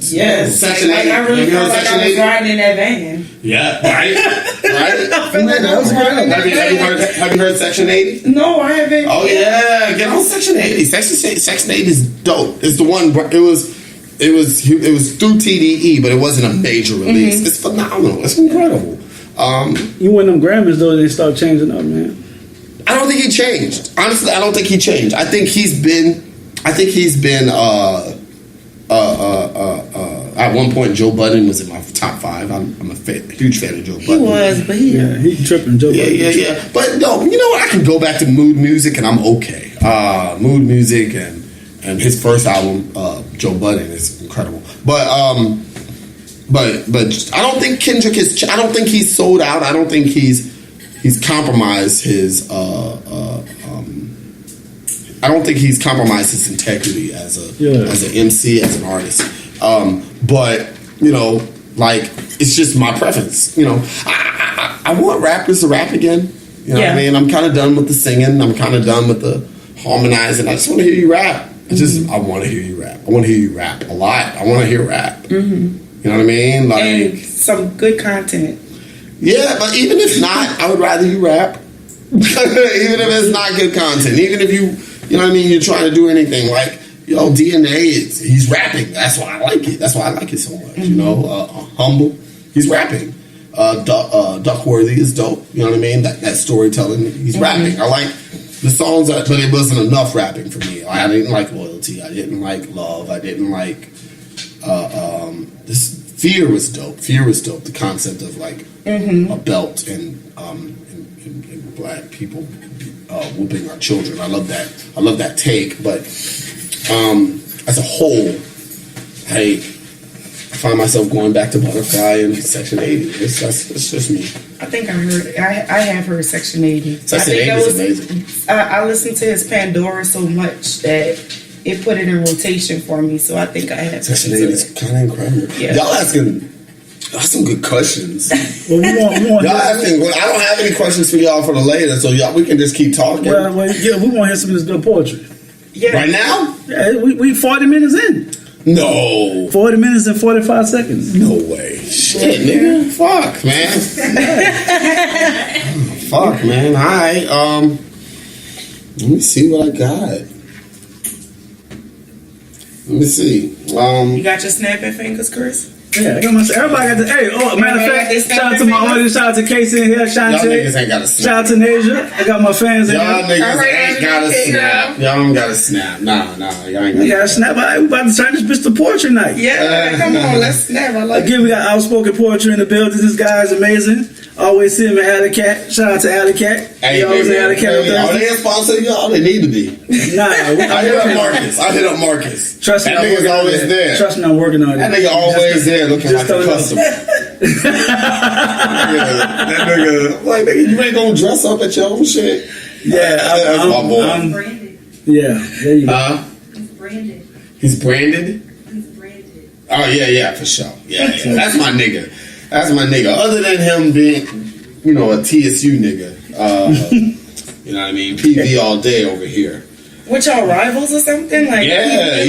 Yes, Section 8. I really felt like I was riding in that van. Yeah, right. That was good. Have you heard Section 80? No, I haven't. Oh yeah, get on Section 80. Section 8 is dope. It's the one. It was through TDE, but it wasn't a major release. Mm-hmm. It's phenomenal. It's incredible. You win them Grammys though, they start changing up, man. I don't think he changed. Honestly, I don't think he changed. I think he's been. At one point, Joe Budden was in my top 5. I'm a huge fan of Joe Budden. He was, but he tripping. Joe Budden. Yeah. But no, you know what? I can go back to Mood Music and I'm okay. Mood Music and his first album, Joe Budden, is incredible. But I don't think Kendrick is. I don't think he's sold out. I don't think he's compromised his. I don't think he's compromised his integrity as an MC, as an artist. But it's just my preference. I want rappers to rap again. You know what I mean? I'm kind of done with the singing. I'm kind of done with the harmonizing. I just want to hear you rap. I want to hear you rap. I want to hear you rap a lot. I want to hear rap. Mm-hmm. You know what I mean? And some good content. Yeah, but even if not, I would rather you rap. Even if it's not good content. Even if you know what I mean, you're trying to do anything. Like, DNA, he's rapping. That's why I like it. That's why I like it so much. You know, humble. He's rapping. Duckworthy is dope. You know what I mean? That storytelling. He's rapping. I like the songs, but it wasn't enough rapping for me. I didn't like Loyalty. I didn't like Love. I didn't like this. Fear was dope. Fear was dope. The concept of like a belt and black people whooping our children. I love that. I love that take. But as a whole, I find myself going back to Butterfly and Section 80. That's just me. I think I have heard Section 80. Section 80 is amazing. I listened to his Pandora so much that it put it in rotation for me. So I think I have Section 80 is kind of incredible. Yeah. Y'all asking some good questions. Well, we want y'all asking. Well, I don't have any questions for y'all for the later, so we can just keep talking. Well, yeah, we want to hear some of this good poetry. Yeah. Right now? Yeah, we 40 minutes in. No. 40 minutes and 45 seconds. No way. Shit, nigga. Fuck, man. Fuck, man. All right. Let me see what I got. Let me see. You got your snapping fingers, Chris? Yeah, I got my. Everybody got the. Hey, matter of fact, shout out to my audience. Shout out to Casey in here. Shout Y'all niggas ain't got a snap. Shout out to Nasia. I got my fans in here. Y'all niggas ain't got a snap. Y'all don't got a snap. Nah. Y'all ain't got a snap. We about to turn this bitch to poetry night. Yeah, come on, let's snap. I like Again, we got Outspoken Poetry in the building. This guy is amazing. Always see him at Alley Cat. Shout out to Alley Cat. Hey, always at Alley Cat. Are they a sponsor? Y'all, they need to be. Nah, I hit up Marcus. Trust me, that nigga's always there. Trust me, I'm working on it. That nigga always there looking like a customer. That nigga, like, nigga, you ain't gonna dress up at your own shit. Yeah, that's my boy. He's branded. Yeah, there you go. He's branded. He's branded? He's branded. Oh, yeah, for sure. Yeah. That's my nigga. That's my nigga. Other than him being, a TSU nigga. You know what I mean? PV all day over here. What, y'all rivals or something? Like Yeah.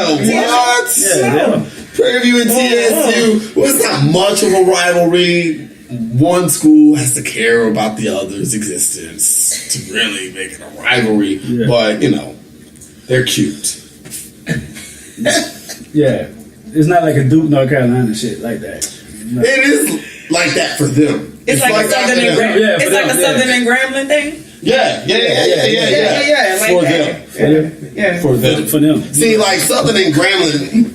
What? Yeah. Prairie View and TSU. Well, it's not much of a rivalry. One school has to care about the other's existence to really make it a rivalry. Yeah. But, they're cute. Yeah. It's not like a Duke, North Carolina shit like that. No. It is like that for them. It's like a Southern and Grambling. It's like a Southern and Grambling thing. Yeah. Like for that. them. For them. See, like Southern and Grambling,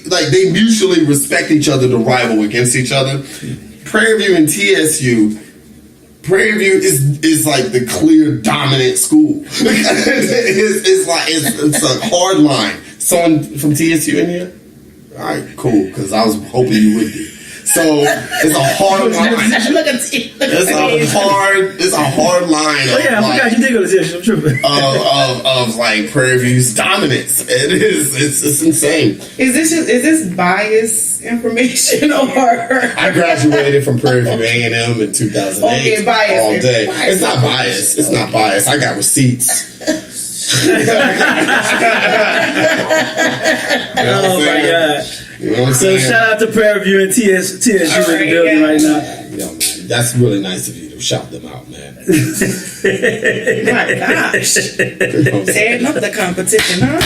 like they mutually respect each other to rival against each other. Prairie View and TSU. Prairie View is like the clear dominant school. it's a hard line. Someone from TSU in here? All right, cool. Because I was hoping you would be. So it's a hard line. It's a hard line. Oh yeah, I forgot you did go to TSU. I'm tripping. Of like Prairie View's dominance. It is. It's insane. Is this biased information or? I graduated from Prairie View A&M in 2008. Okay, biased. All day. It's not biased. It's not biased. I got receipts. Oh my god. You know what I'm so saying? shout out to Prairie View and TSU in the building right now. Yo, man, that's really nice of you to shout them out, man. My gosh. Tearing up the competition, huh?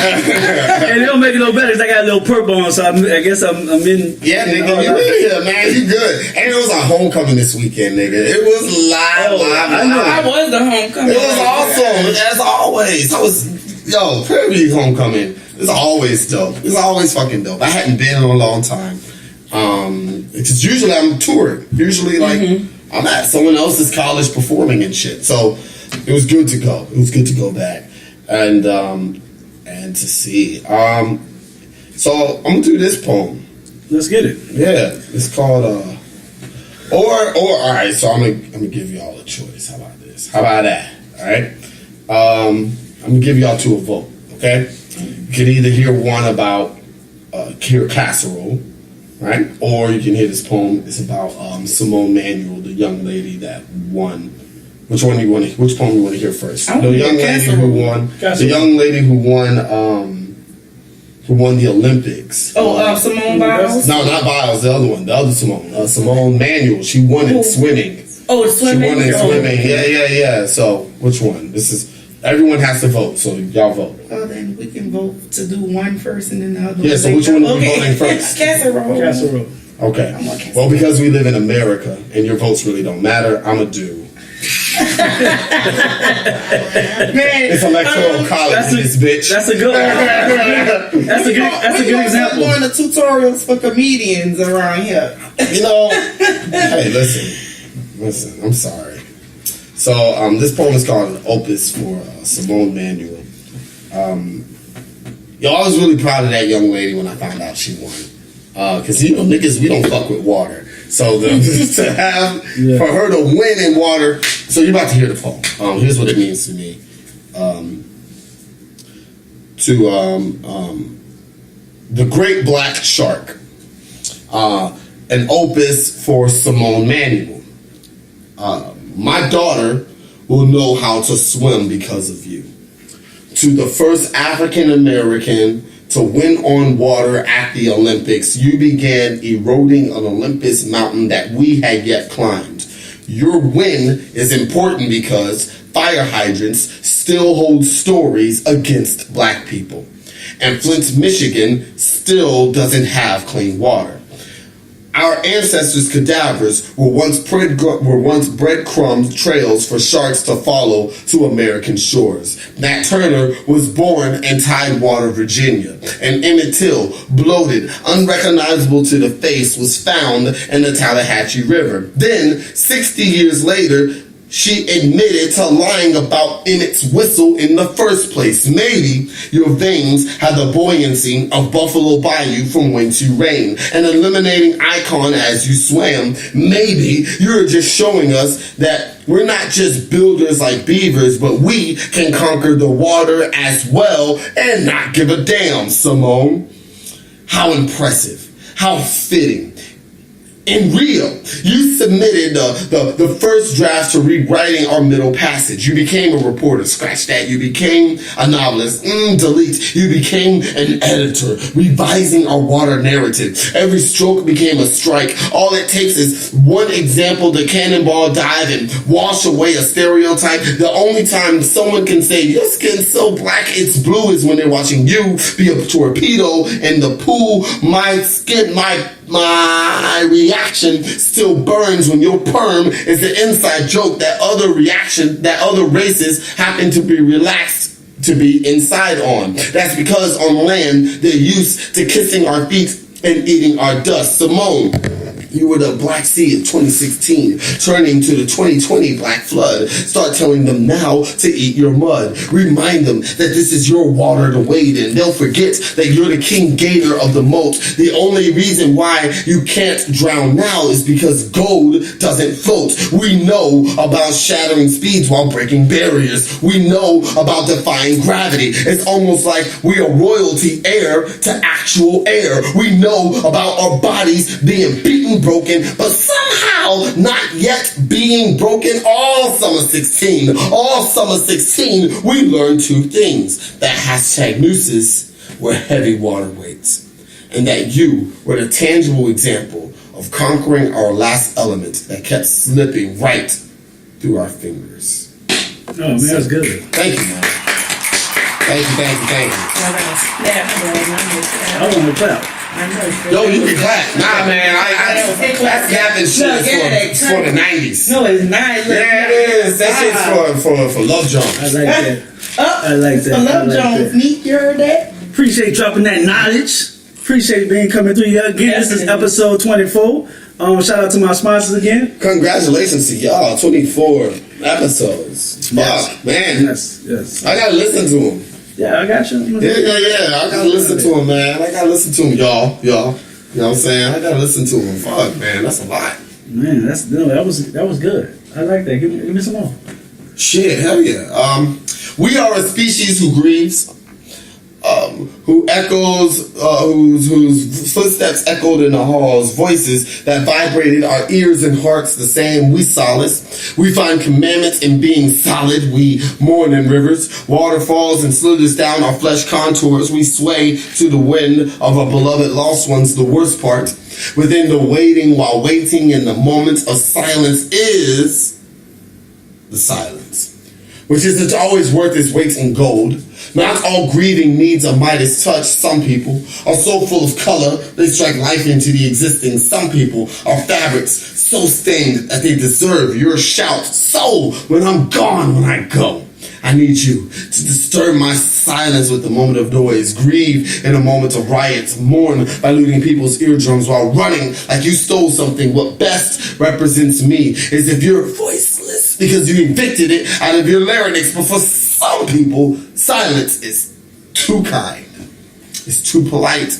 And it don't make it no better because I got a little purple on, so I guess I'm in. Yeah, nigga, you in here, man. You good. And it was a homecoming this weekend, nigga. It was live. I was the homecoming. It was awesome, as always. Prairie View's homecoming. It's always dope. It's always fucking dope. I hadn't been in a long time. Because usually I'm touring. Usually, I'm at someone else's college performing and shit. So it was good to go. It was good to go back and to see. So I'm gonna do this poem. Let's get it. Yeah, it's called all right. So I'm gonna give y'all a choice. How about this? How about that? All right. I'm gonna give y'all two a vote. Okay. You can either hear one about casserole, right? Or you can hear this poem. It's about Simone Manuel, the young lady that won. Which poem you want to hear first? The young lady who won. The young lady who won the Olympics. Simone Biles? No, not Biles. The other one. The other Simone. Simone Manuel. She won in swimming. Oh, it's swimming. She won in swimming. Yeah. So which one? This is Everyone has to vote, so y'all vote. Well, then we can vote to do one first and then the other. Yeah, so which one are we voting first? Casserole. Casserole. Okay. Well, because we live in America and your votes really don't matter, I'm going to do. Man, it's electoral college in this bitch. That's a good. That's a good example. We're doing the tutorials for comedians around here. You know, hey, listen. I'm sorry. So this poem is called an opus for Simone Emanuel. Yo, I was really proud of that young lady when I found out she won. Because niggas, we don't fuck with water. So for her to win in water. So you're about to hear the poem. Here's what it means to me. The Great Black Shark. An opus for Simone Emanuel. My daughter will know how to swim because of you. To the first African American to win on water at the Olympics, you began eroding an Olympus mountain that we had yet climbed. Your win is important because fire hydrants still hold stories against black people. And Flint, Michigan still doesn't have clean water. Our ancestors' cadavers were once breadcrumb trails for sharks to follow to American shores. Nat Turner was born in Tidewater, Virginia. And Emmett Till, bloated, unrecognizable to the face, was found in the Tallahatchie River. Then, 60 years later, she admitted to lying about Emmett's whistle in the first place. Maybe your veins had the buoyancy of Buffalo Bayou from whence you rain, an eliminating icon as you swam. Maybe you're just showing us that we're not just builders like beavers, but we can conquer the water as well and not give a damn, Simone. How impressive. How fitting. In Rio, you submitted the first draft to rewriting our middle passage. You became a reporter. Scratch that. You became a novelist. Delete. You became an editor, revising our water narrative. Every stroke became a strike. All it takes is one example to cannonball dive and wash away a stereotype. The only time someone can say, your skin's so black it's blue, is when they're watching you be a torpedo in the pool. My skin, my reaction still burns when your perm is the inside joke that other races happen to be relaxed to be inside on. That's because on land they're used to kissing our feet and eating our dust. Simone, you were the Black Sea of 2016, turning to the 2020 Black Flood. Start telling them now to eat your mud. Remind them that this is your water to wade in. They'll forget that you're the king gator of the moat. The only reason why you can't drown now is because gold doesn't float. We know about shattering speeds while breaking barriers. We know about defying gravity. It's almost like we are royalty heir to actual air. We know about our bodies being beaten, broken, but somehow not yet being broken. All summer 16, we learned two things. That hashtag nooses were heavy water weights, and that you were the tangible example of conquering our last element that kept slipping right through our fingers. Oh man, that's good. Thank you, man. Thank you. I want to clap. Yo, you can clap. Nah, man, that's gapping shit for the 90s. No, it's not. Yeah, it is. That shit's for Love Jones. I like that. I like that. For Love Jones. Neat, you heard that? Appreciate dropping that knowledge. Appreciate being coming through here again. This is episode 24. Shout out to my sponsors again. Congratulations to y'all. 24 episods. Fuck, man. Yes. I gotta listen to them. Yeah, I got you. Yeah. I gotta listen to him, man. I gotta listen to him, y'all. You know what I'm saying? I gotta listen to him. Fuck, man, that's a lot. Man, that was good. I like that. Give me some more. Shit, hell yeah. We are a species who grieves, who echoes, whose footsteps echoed in the halls, voices that vibrated our ears and hearts the same. We solace. We find commandments in being solid. We mourn in rivers, waterfalls, and slithers down our flesh contours. We sway to the wind of our beloved lost ones. The worst part, within the waiting while waiting in the moments of silence, is the silence. which isn't always worth its weight in gold. Not all grieving needs a Midas touch. Some people are so full of color they strike life into the existing. Some people are fabrics so stained that they deserve your shout. So when I'm gone, when I go, I need you to disturb my silence with a moment of noise. Grieve in a moment of riot. Mourn by looting people's eardrums while running like you stole something. What best represents me is if you're voiceless because you evicted it out of your larynx. But for some people, silence is too kind. It's too polite.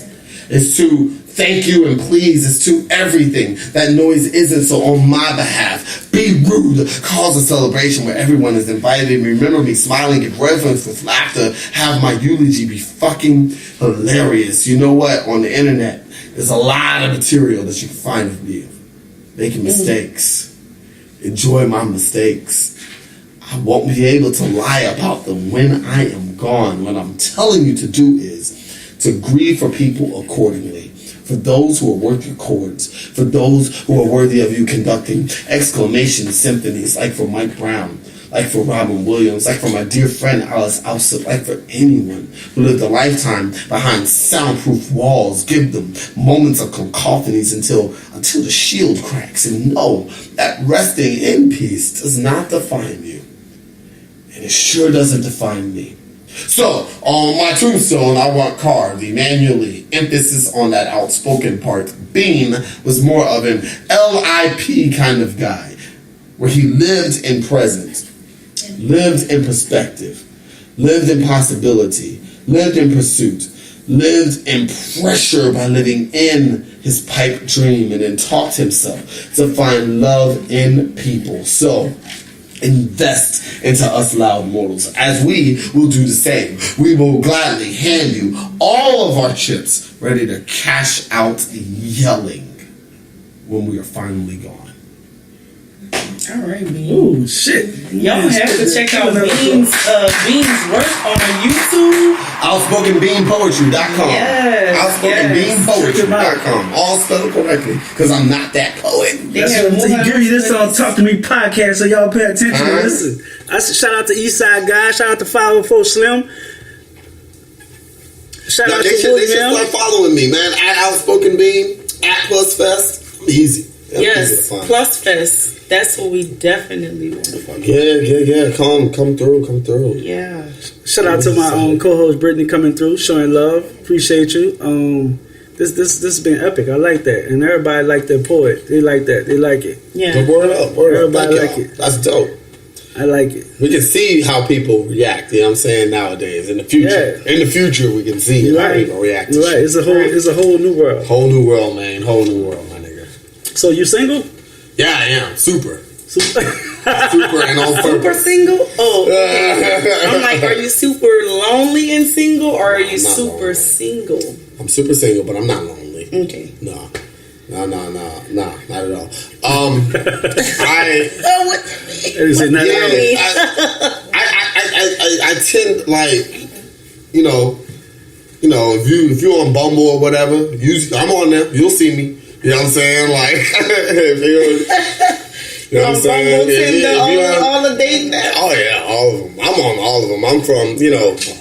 It's too thank you and please. It's too everything. That noise isn't, so on my behalf, be rude. Cause a celebration where everyone is invited. Remember me smiling, give reverence with laughter. Have my eulogy be fucking hilarious. You know what? On the internet, there's a lot of material that you can find of me making mistakes. Enjoy my mistakes. I won't be able to lie about them when I am gone. What I'm telling you to do is to grieve for people accordingly. For those who are worth your chords. For those who are worthy of you conducting exclamation symphonies, like for Mike Brown, like for Robin Williams, like for my dear friend Alice Alsop, like for anyone who lived a lifetime behind soundproof walls. Give them moments of cacophonies until the shield cracks, and know that resting in peace does not define you. And it sure doesn't define me. So, on my tombstone, I want carved Emanuel Lee. Emphasis on that outspoken part. Bean was more of an LIP kind of guy, where he lived in present, lived in perspective, lived in possibility, lived in pursuit, lived in pressure by living in his pipe dream, and then taught himself to find love in people. So, invest into us loud mortals, as we will do the same. We will gladly hand you all of our chips, ready to cash out yelling when we are finally gone. All right, Bean. Ooh, shit. Y'all have to check out Bean's work on YouTube. OutspokenBeanPoetry.com. Yes. OutspokenBeanPoetry.com. All spelled correctly, because I'm not that poet. He give you this on Talk to Me podcast, so y'all pay attention and listen. I said, shout out to Eastside Guy, shout out to 504 Slim. Shout out to They should start following me, man. At Outspoken Bean, at Plus Fest. Easy. Yes, Plus Fest. That's what we definitely want to fuck. Yeah. Come through. Yeah. Shout out to my co-host Brittany coming through, showing love. Appreciate you. This has been epic. I like that, and everybody like their poet. They like that. They like it. Yeah. But word up. Everybody like it. That's dope. I like it. We can see how people react. You know what I'm saying? Nowadays, in the future, we can see how people react. You're right. It's a whole new world. Whole new world, man. Whole new world, my nigga. So you single? Yeah, I am. Super and on purpose. Super single? Oh, okay. I'm like, are you super lonely and single, or are you super lonely. single? I'm super single, but I'm not lonely. Okay. No, not at all. I tend, like, you know, if you're on Bumble or whatever, I'm on there. You'll see me. You know what I'm saying? Like, you know what I'm saying? Tinder, all the dating apps. Oh yeah, all of them. I'm on all of them. I'm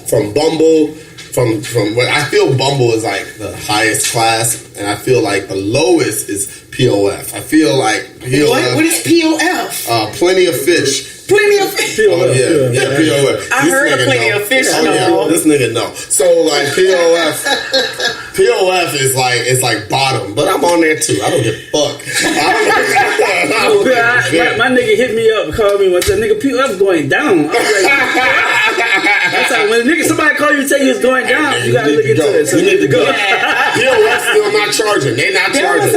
from Bumble. From what I feel, Bumble is like the highest class, and I feel like the lowest is POF. I feel like POF. What is POF? Plenty of fish. Plenty of fish. Oh yeah, POF. I heard of Plenty of Fish. Oh yeah, this nigga know. So like POF is like, it's like bottom, but I'm on there too. I don't give a fuck. My nigga hit me up, called me one time. Nigga, POF going down. I was like, that's how when somebody call you and tell you it's going down, you gotta look into it. So you need to go. POF still not charging. They not charging.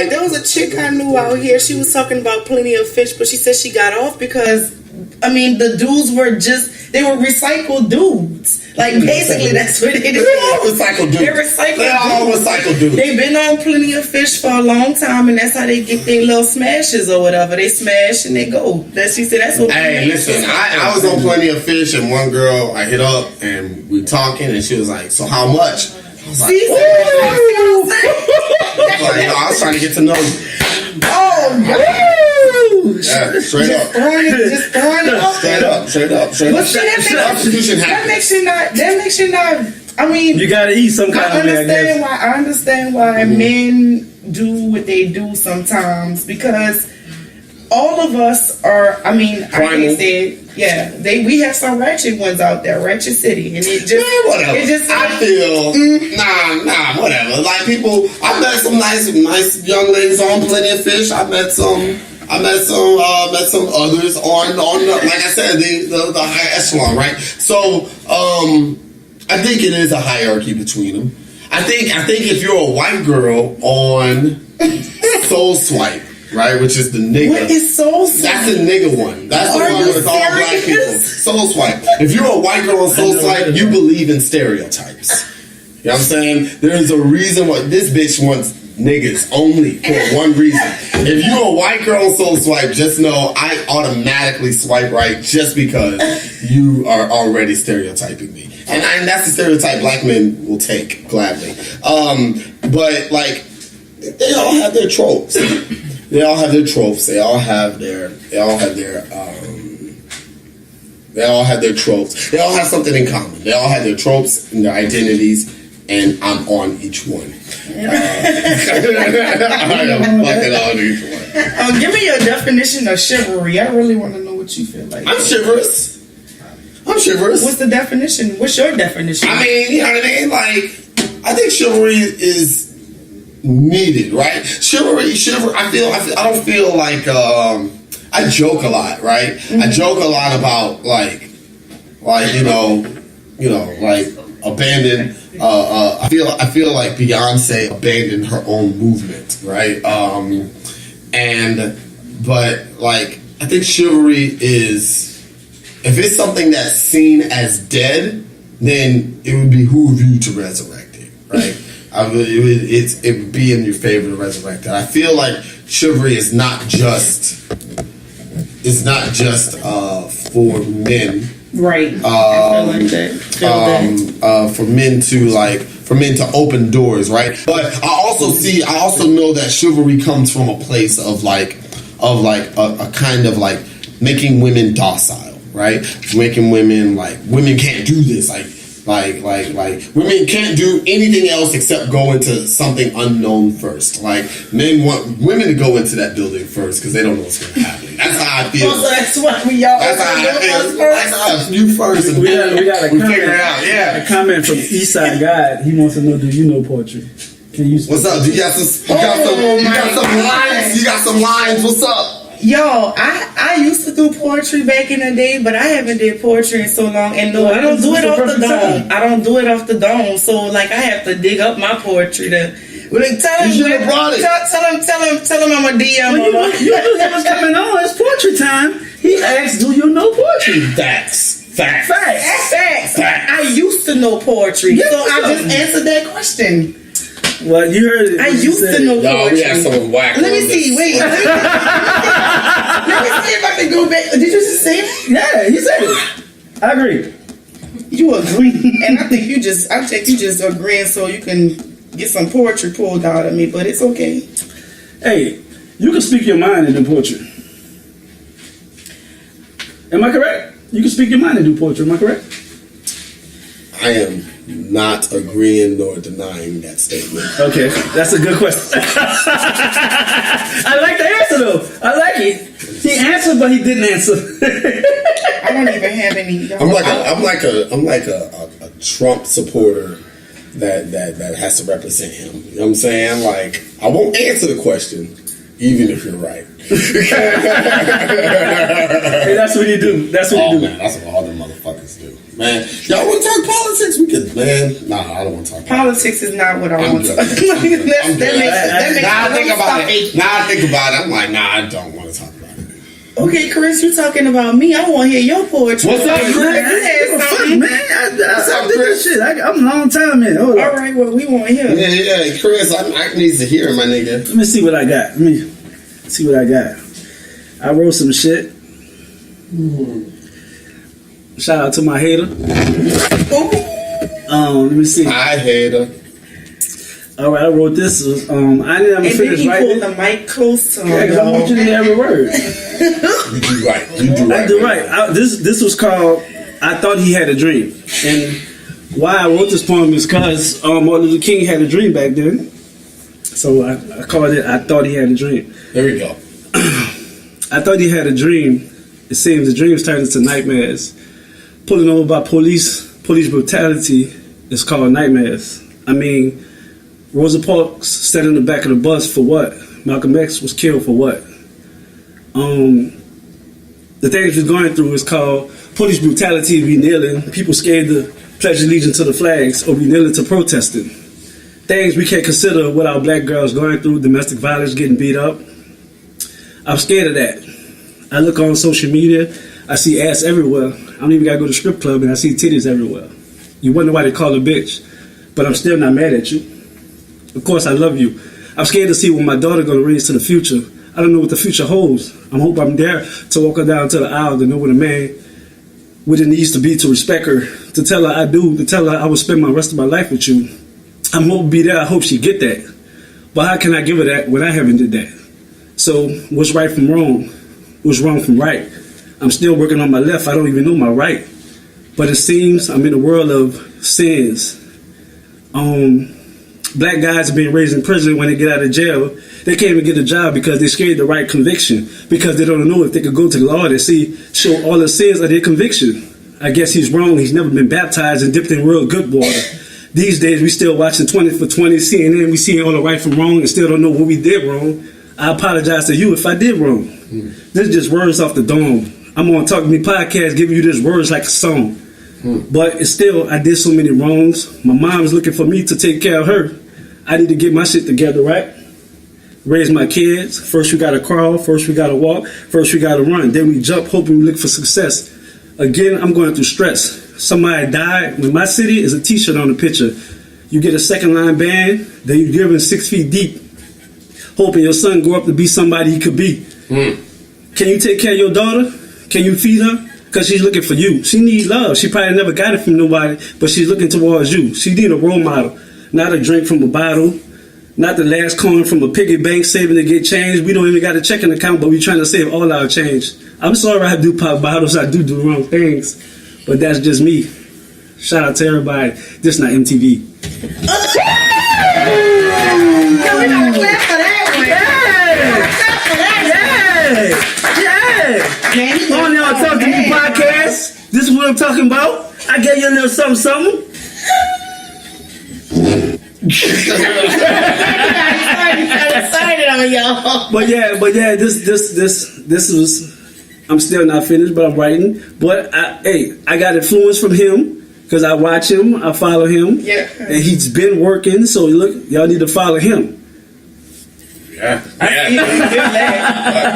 There was a chick I knew out here. She was talking about Plenty of Fish, but she said she got off because, I mean, the dudes were they were recycled dudes. Like, basically, that's what it is. They're all recycled dudes. They're all recycled dudes. They've been on Plenty of Fish for a long time, and that's how they get their little smashes or whatever. They smash and they go. She said that's what. Hey, listen, I was on Plenty of Fish, and one girl I hit up, and we talking, and she was like, "So how much?" I was like, I was trying to get to know you. Oh, Ooh, Yeah, straight up. Just throwing it out there. Straight up. But see, that makes you not. I mean, you gotta eat some kind of way. I understand why men do what they do sometimes, because all of us are. I mean, I can't say it. Yeah, we have some ratchet ones out there, Ratchet City, and it just, whatever. It just, I feel nah, whatever. Like people, I met some nice young ladies on Plenty of Fish. I met some others on the, like I said, the high echelon, right? So, I think it is a hierarchy between them. I think if you're a white girl on Soul Swipe, right, which is the nigga. What is Soul Swipe? That's the nigga one. That's the one with all black people. Soul Swipe. If you're a white girl on Soul Swipe, you believe in stereotypes. You know what I'm saying? There's a reason why this bitch wants niggas only for one reason. If you're a white girl on Soul Swipe, just know I automatically swipe right just because you are already stereotyping me. And that's the stereotype black men will take gladly. But like, they all have their tropes. They all have their tropes. They all have their tropes. They all have something in common. They all have their tropes and their identities, and I'm on each one. I am fucking on each one. Give me your definition of chivalry. I really want to know what you feel like. I'm chivalrous. What's the definition? What's your definition? I mean, you know what I mean? Like, I think chivalry is needed, right? Chivalry. I don't feel like I joke a lot, right? Mm-hmm. I joke a lot about like like abandon. I feel like Beyonce abandoned her own movement, right? But like I think chivalry is, if it's something that's seen as dead, then it would behoove you to resurrect it, right? It would be in your favor to resurrect it. I feel like chivalry is not just for men, right? I feel like that. For men to open doors, right? But I also know that chivalry comes from a place of a kind of like making women docile, right? Making women like, women can't do this, like women can't do anything else except go into something unknown first. Like, men want women to go into that building first because they don't know what's going to happen. That's how I feel. So that's why we all. That's how I feel. That's how you first. And we got a comment. Figure it out. Yeah. A comment from Eastside God. He wants to know: do you know poetry? Can you? What's up? You got some lines. You got some lines. What's up? Yo, I used to do poetry back in the day, but I haven't did poetry in so long. And no, I don't do it off the dome. I don't do it off the dome. So like, I have to dig up my poetry to. Like, tell him I'm a DM. Well, you knew he was coming on. It's poetry time. He asked, "Do you know poetry?" Facts. I used to know poetry, so I just answered that question. Well, you heard it. I used to know poetry. We have someone whack. Let me see. Wait. Let me see if I can go back. Did you just say that? Yeah, he said it. I agree. You agree, and I think you just agreeing so you can get some poetry pulled out of me. But it's okay. Hey, you can speak your mind and do poetry. Am I correct? You can speak your mind and do poetry. Am I correct? I am not agreeing nor denying that statement. Okay, that's a good question. I like the answer though. I like it. He answered, but he didn't answer. I don't even have any. I'm like a Trump supporter that has to represent him. You know what I'm saying? Like, I won't answer the question, even if you're right. Hey, that's what you do. That's what you do. Man, that's what all them motherfuckers do. Man, y'all want to talk politics? We could, man. Nah, I don't want to talk politics. Is not what I want to talk about. Now I think about it. I'm like, nah, I don't want to talk about it. Okay, Chris, you talking about me. I want to hear your poetry. What's up, Chris? Man, I did this shit. I'm a long time in. Hold on. All right, well, we want to hear. Yeah, Chris, I need to hear, my nigga. Let me see what I got. Let me see what I got. I wrote some shit. Shout out to my hater. Let me see. Hi, hater. All right, I wrote this. I didn't have And to then finish he writing. pulled the mic close to him. Yeah, because I want you to hear every word. You do right. You do right. I do right. This was called "I Thought He Had a Dream," and why I wrote this poem is because Martin Luther King had a dream back then. So I called it "I Thought He Had a Dream." There we go. I thought he had a dream. It seems the dreams turned into nightmares. Pulling over by police brutality is called nightmares. I mean, Rosa Parks sat in the back of the bus for what? Malcolm X was killed for what? The things we're going through is called police brutality. We kneeling. People scared to pledge allegiance to the flags, or we kneeling to protesting. Things we can't consider what our black girls going through. Domestic violence, getting beat up. I'm scared of that. I look on social media, I see ass everywhere. I don't even gotta go to strip club and I see titties everywhere. You wonder why they call her bitch, but I'm still not mad at you. Of course I love you. I'm scared to see what my daughter gonna raise to the future. I don't know what the future holds. I hope I'm there to walk her down to the aisle to know what a man, what it needs to be to respect her, to tell her I do, to tell her I will spend my rest of my life with you. I'm hoping to be there, I hope she get that. But how can I give her that when I haven't did that? So what's right from wrong? What's wrong from right? I'm still working on my left. I don't even know my right. But it seems I'm in a world of sins. Black guys are being raised in prison. When they get out of jail, they can't even get a job because they're scared of the right conviction, because they don't know if they could go to the Lord and show all the sins of their conviction. I guess he's wrong. He's never been baptized and dipped in real good water. These days we still watching 20 for 20 CNN. We seeing all the right from wrong and still don't know what we did wrong. I apologize to you if I did wrong. This is just words off the dome. I'm on Talk to Me podcast giving you this words like a song. But it's still, I did so many wrongs. My mom's looking for me to take care of her. I need to get my shit together, right? Raise my kids. First we gotta crawl. First we gotta walk. First we gotta run. Then we jump, hoping we look for success. Again, I'm going through stress. Somebody died. When my city is a t-shirt on the picture. You get a second line band, then you give him 6 feet deep. Hoping your son grow up to be somebody he could be. Can you take care of your daughter? Can you feed her? Because she's looking for you. She needs love. She probably never got it from nobody, but she's looking towards you. She need a role model, not a drink from a bottle, not the last coin from a piggy bank saving to get change. We don't even got a checking account, but we trying to save all our change. I'm sorry I do pop bottles. I do wrong things, but that's just me. Shout out to everybody. This not MTV. No, we gotta clap for that one. Yeah. Man, On y'all Talk to Me podcast. This is what I'm talking about. I gave you a little something. excited on y'all. But yeah, this was. I'm still not finished, but I'm writing. But I got influence from him because I watch him, I follow him, and he's been working. So look, y'all need to follow him. Yeah.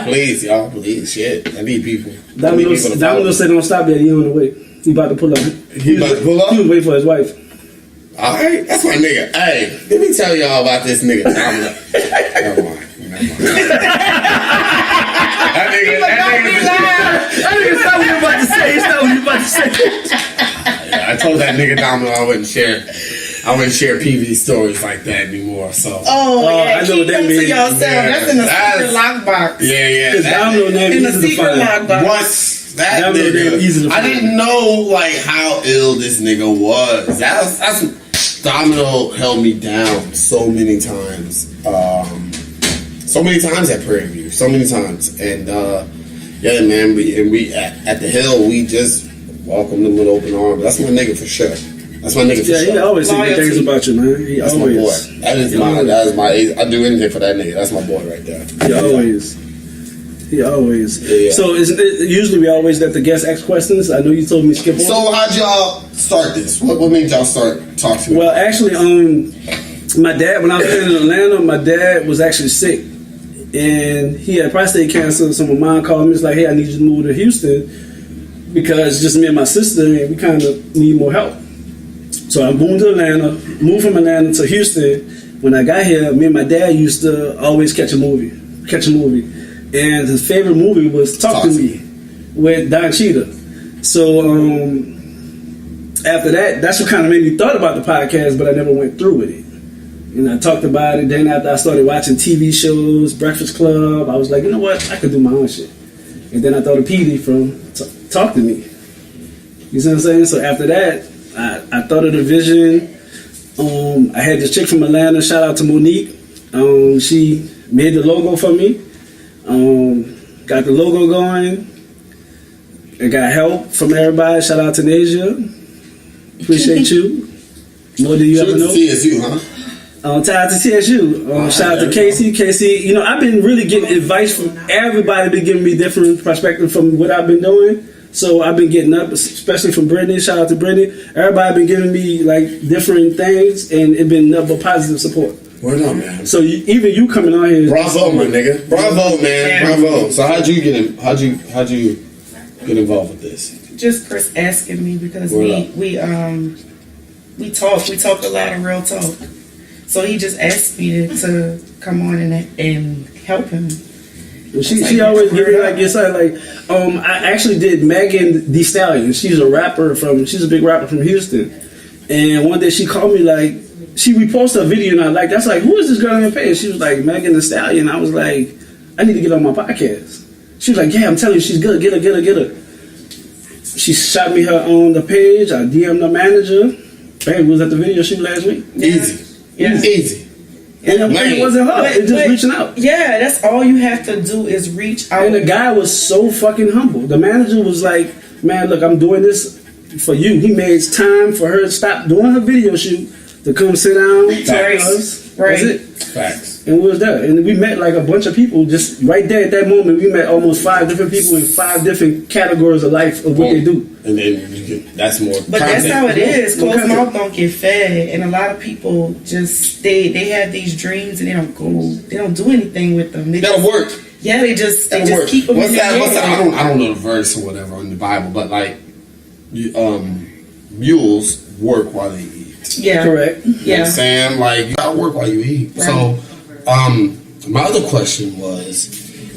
Please, y'all, please, shit. I need people. Domino said, "Don't stop there. He on the way. He about to pull up. He about to pull up? He was waiting for his wife." All right, that's my nigga. Hey, let me tell y'all about this nigga. Never mind. That nigga Stop what you about to say. Stop what you about to say. I told that nigga Domino I wouldn't share PV stories like that anymore. So I know what keep that them to means. yourself. That's in the secret lockbox. Yeah. Domino name In the easy to secret find. lockbox. Once that Domino name easy to nigga, I find. didn't know like how ill this nigga was. That's Domino held me down so many times. So many times at Prairie View. So many times. And yeah, man, we at the Hill, we just welcomed him with open arms. That's my nigga for sure. That's my nigga for sure. Yeah, he always say good things about you, man. That's my boy. That is my. I do anything for that nigga. That's my boy right there. He always. Yeah. So usually we always let the guests ask questions. I know you told me to skip on. So how'd y'all start this? What made y'all start talking? Well, actually, my dad, when I was living in Atlanta, my dad was actually sick, and he had prostate cancer. So my mom called me. It's like, hey, I need you to move to Houston because just me and my sister, and we kind of need more help. So I moved from Atlanta to Houston. When I got here, me and my dad used to always catch a movie. And his favorite movie was Talk to Me with Don Cheadle. So after that, that's what kind of made me thought about the podcast, but I never went through with it. And I talked about it. Then after I started watching TV shows, Breakfast Club, I was like, you know what? I could do my own shit. And then I thought of Petey from Talk to Me. You see what I'm saying? So after that, I thought of the vision. I had this chick from Atlanta. Shout out to Monique. She made the logo for me. Got the logo going. I got help from everybody. Shout out to Nasia. Appreciate you. More than you ever know. TSU, huh? Tied to TSU. Shout out to Casey. Casey, I've been really getting advice from everybody. Been giving me different perspective from what I've been doing. So I've been getting up, especially from Brittany. Shout out to Brittany. Everybody been giving me like different things, and it been nothing but positive support. Word up, man. So even you coming on here, bravo, my nigga. Bravo, man. Bravo. So how'd you get involved with this? Just Chris asking me because we talk a lot of real talk. So he just asked me to come on and help him. She always give me like your side. Like I actually did Megan Thee Stallion. She's a big rapper from Houston. And one day she called me like she reposted a video and I that's like, who is this girl on your page? She was like, Megan Thee Stallion. I was like, I need to get on my podcast. She was like, yeah, I'm telling you, she's good. Get her. She shot me her on the page. I DM'd the manager. Bang, was at the video shoot last week. Easy. And it wasn't hard. It's just reaching out. Yeah, that's all you have to do is reach out. And the guy was so fucking humble. The manager was like, man, look, I'm doing this for you. He made time for her to stop doing her video shoot to come sit down, talk to us. Right. That's it. Facts. And we was there. And we met like a bunch of people just right there at that moment. We met almost 5 different people in 5 different categories of life of what they do. And then that's more But content. that's how it is. Closed mouth don't get fed. And a lot of people just, they have these dreams and they don't do anything with them. They That'll work. Yeah, they just keep them What's in that? their What's head. that? I don't know the verse or whatever in the Bible, but like, mules work while they eat. Yeah. Correct. You know what I'm saying? Like, you gotta work while you eat. Right. So, my other question was,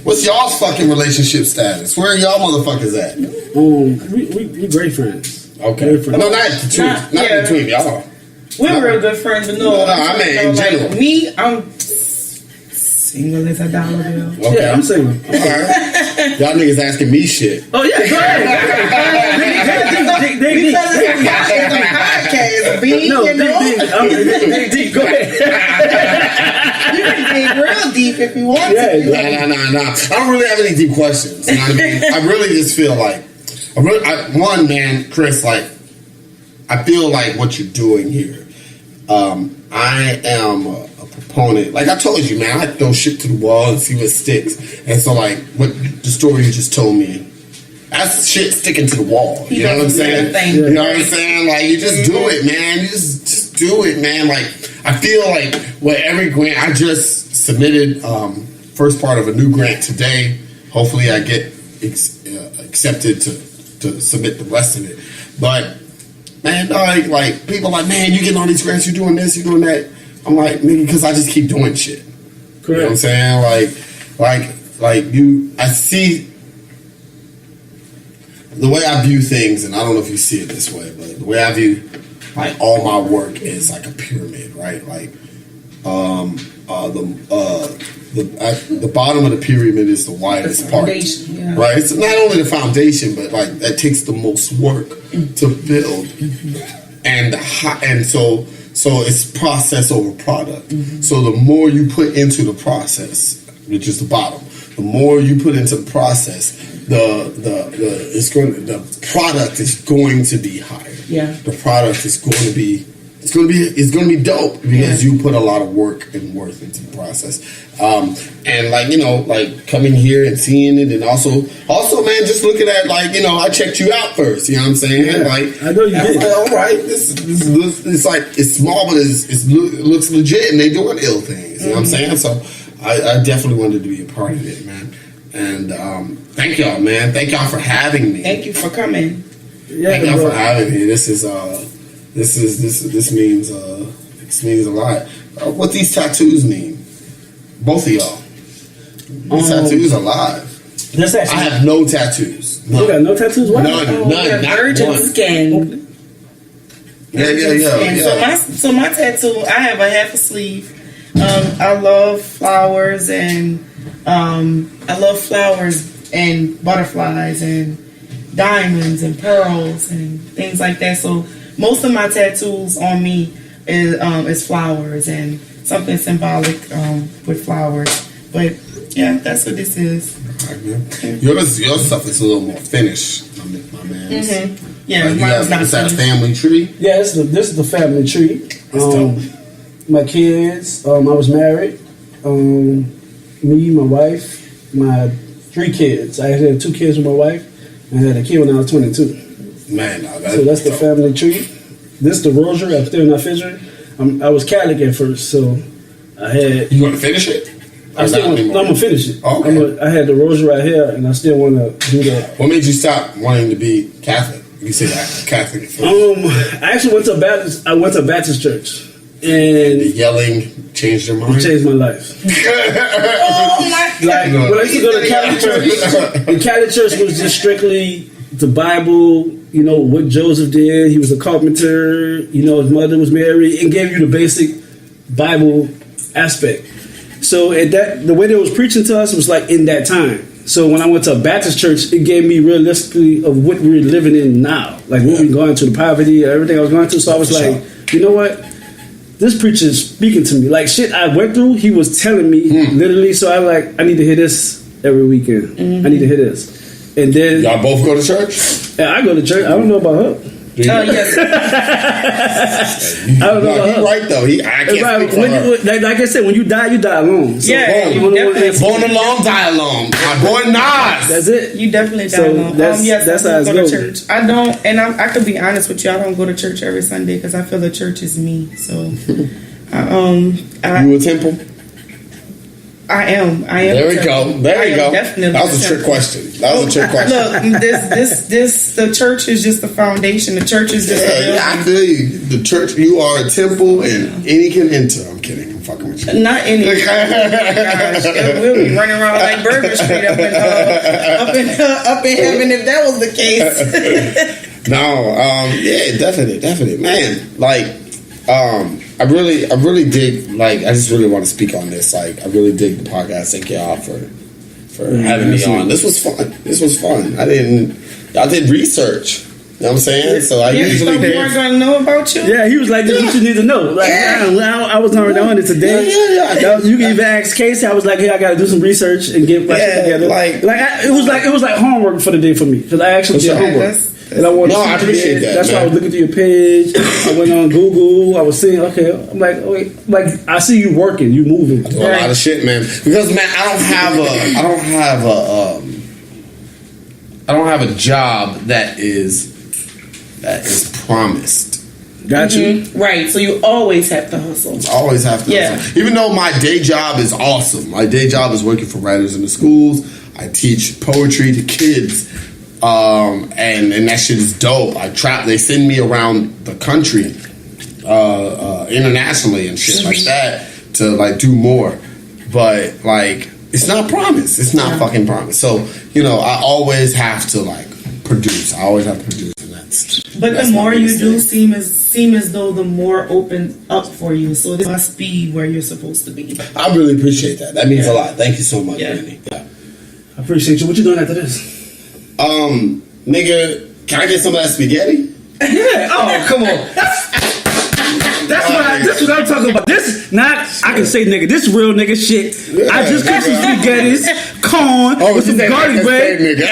what's y'all's fucking relationship status? Where are y'all motherfuckers at? We great friends. Okay. Great friends. No, not between y'all. We're real good friends, but no. I mean, in general. Me, I'm single as a dollar bill. Okay. Yeah, I'm single. Alright. Y'all niggas asking me shit. Oh yeah, go ahead. Because it's a podcast, B, No, you know? deep. Go ahead. You can dig real deep if you want to. Nah. I don't really have any deep questions. You know what I mean? I really just feel like, one, man, Chris, like, I feel like what you're doing here. I am a proponent. Like I told you, man, I throw shit to the wall and see what sticks. And so, like, what the story you just told me, that's shit sticking to the wall. You know what I'm saying? You know what I'm saying? Like, you just do it, man. You just do it, man. Like, I feel like with every grant, I just submitted first part of a new grant today. Hopefully, I get accepted to submit the rest of it. But man, like people are like, man, you getting all these grants, you doing this, you doing that. I'm like, nigga, because I just keep doing shit. Correct. You know what I'm saying? I see the way I view things, and I don't know if you see it this way, but the way I view like all my work is like a pyramid, right? Like the bottom of the pyramid is the widest part, yeah. right? It's not only the foundation, but like that takes the most work to build, and so it's process over product. So the more you put into the process, which is the bottom, the more you put into the process, the product is going to be higher. Yeah, the product is going to be. It's gonna be dope because you put a lot of work and worth into the process, and like coming here and seeing it, and also man, just looking at I checked you out first. You know what I'm saying? Yeah, like I know you did. Like, all right, this it's like it's small, but it looks legit, and they doing ill things. You know what I'm saying? So I definitely wanted to be a part of it, man. And thank y'all, man. Thank y'all for having me. Thank you for coming. Thank y'all for having me. This means a lot. What these tattoos mean? Both of y'all. These tattoos are live. That's actually. I have no tattoos. You got no tattoos? What? None. Virgin Not one. skin. Yeah. So my tattoo, I have a half a sleeve. I love flowers and butterflies and diamonds and pearls and things like that. So most of my tattoos on me is flowers and something symbolic with flowers. But yeah, that's what this is. Your stuff is a little more finished, my man. Mm-hmm. Yeah, is that a family tree? Yeah, this is the family tree. My kids, I was married. Me, my wife, my 3 kids. I had 2 kids with my wife, and I had a kid when I was 22. Man, so that's the family tree. This is the rosary. I'm still not finishing. I was Catholic at first, so I had. You want to finish it? I'm gonna finish it. Oh, okay. I had the rosary right here, and I still want to do that. What made you stop wanting to be Catholic? You said Catholic at first. I actually went to a Baptist. I went to a Baptist church, and the yelling changed your mind. It changed my life. Oh my God! Like when I used to go to Catholic church, the Catholic church was just strictly the Bible. You know what Joseph did. He was a carpenter. You know his mother was Mary, and gave you the basic Bible aspect. So the way they was preaching to us was like in that time. So when I went to a Baptist church, it gave me realistically of what we're living in now, like what we're going to, the poverty, everything I was going through. So I was like, you know what? This preacher is speaking to me. Like shit I went through, he was telling me literally. So I need to hear this every weekend. I need to hear this. And then y'all both go to church? Yeah, I go to church. I don't know about her. Yes. I don't know. He's right though. I can't speak for her. Like I said, when you die alone. So born alone, die alone. My boy Nas. That's it. You definitely die alone. That's how it's go to church. I don't, and I could be honest with you. I don't go to church every Sunday because I feel the church is me. So, you a temple? I am. There we go. Definitely. That was a trick question. Look, the church is just the foundation. The church is just. I feel you. The church, you are a temple, and any can enter. I'm kidding. I'm fucking with you. Not any. Gosh, we'll be running around like Burger Street up in heaven if that was the case. No. Yeah. Definitely, man. Like. I really dig. Like, I just really want to speak on this. Like, I really dig the podcast. Thank y'all for having me on. This was fun. I did research. You know what I'm saying? So I usually we weren't gonna know about you. Yeah, he was like, "This is what you need to know." Like, I was already on it today. Yeah. You can even ask Casey. I was like, "Hey, I got to do some research and get my shit together." It was like homework for the day for me because I actually did homework. And I wanted I appreciate that. That's why I was looking through your page. I went on Google. I was seeing, okay. I'm like, I see you working, you moving. I do a lot of shit, man. Because man, I don't have a job that is promised. Got you. Right. So you always have to hustle. Always have to hustle. Even though my day job is awesome. My day job is working for writers in the schools. I teach poetry to kids. And that shit is dope. They send me around the country, internationally and shit like that to like do more. But like, it's not promised. It's not fucking promised. So, you know, I always have to like produce. I always have to produce, and that's. But the more you do, seem as though the more opens up for you. So this must be where you're supposed to be. I really appreciate that. That means a lot. Thank you so much, Randy. Yeah. I appreciate you. What you doing after this? Nigga, can I get some of that spaghetti? Yeah. Oh, come on. That's what I'm talking about. This not. I can say nigga. This real nigga shit. Yeah, I just cooked some spaghettis, corn with some garlic bread. And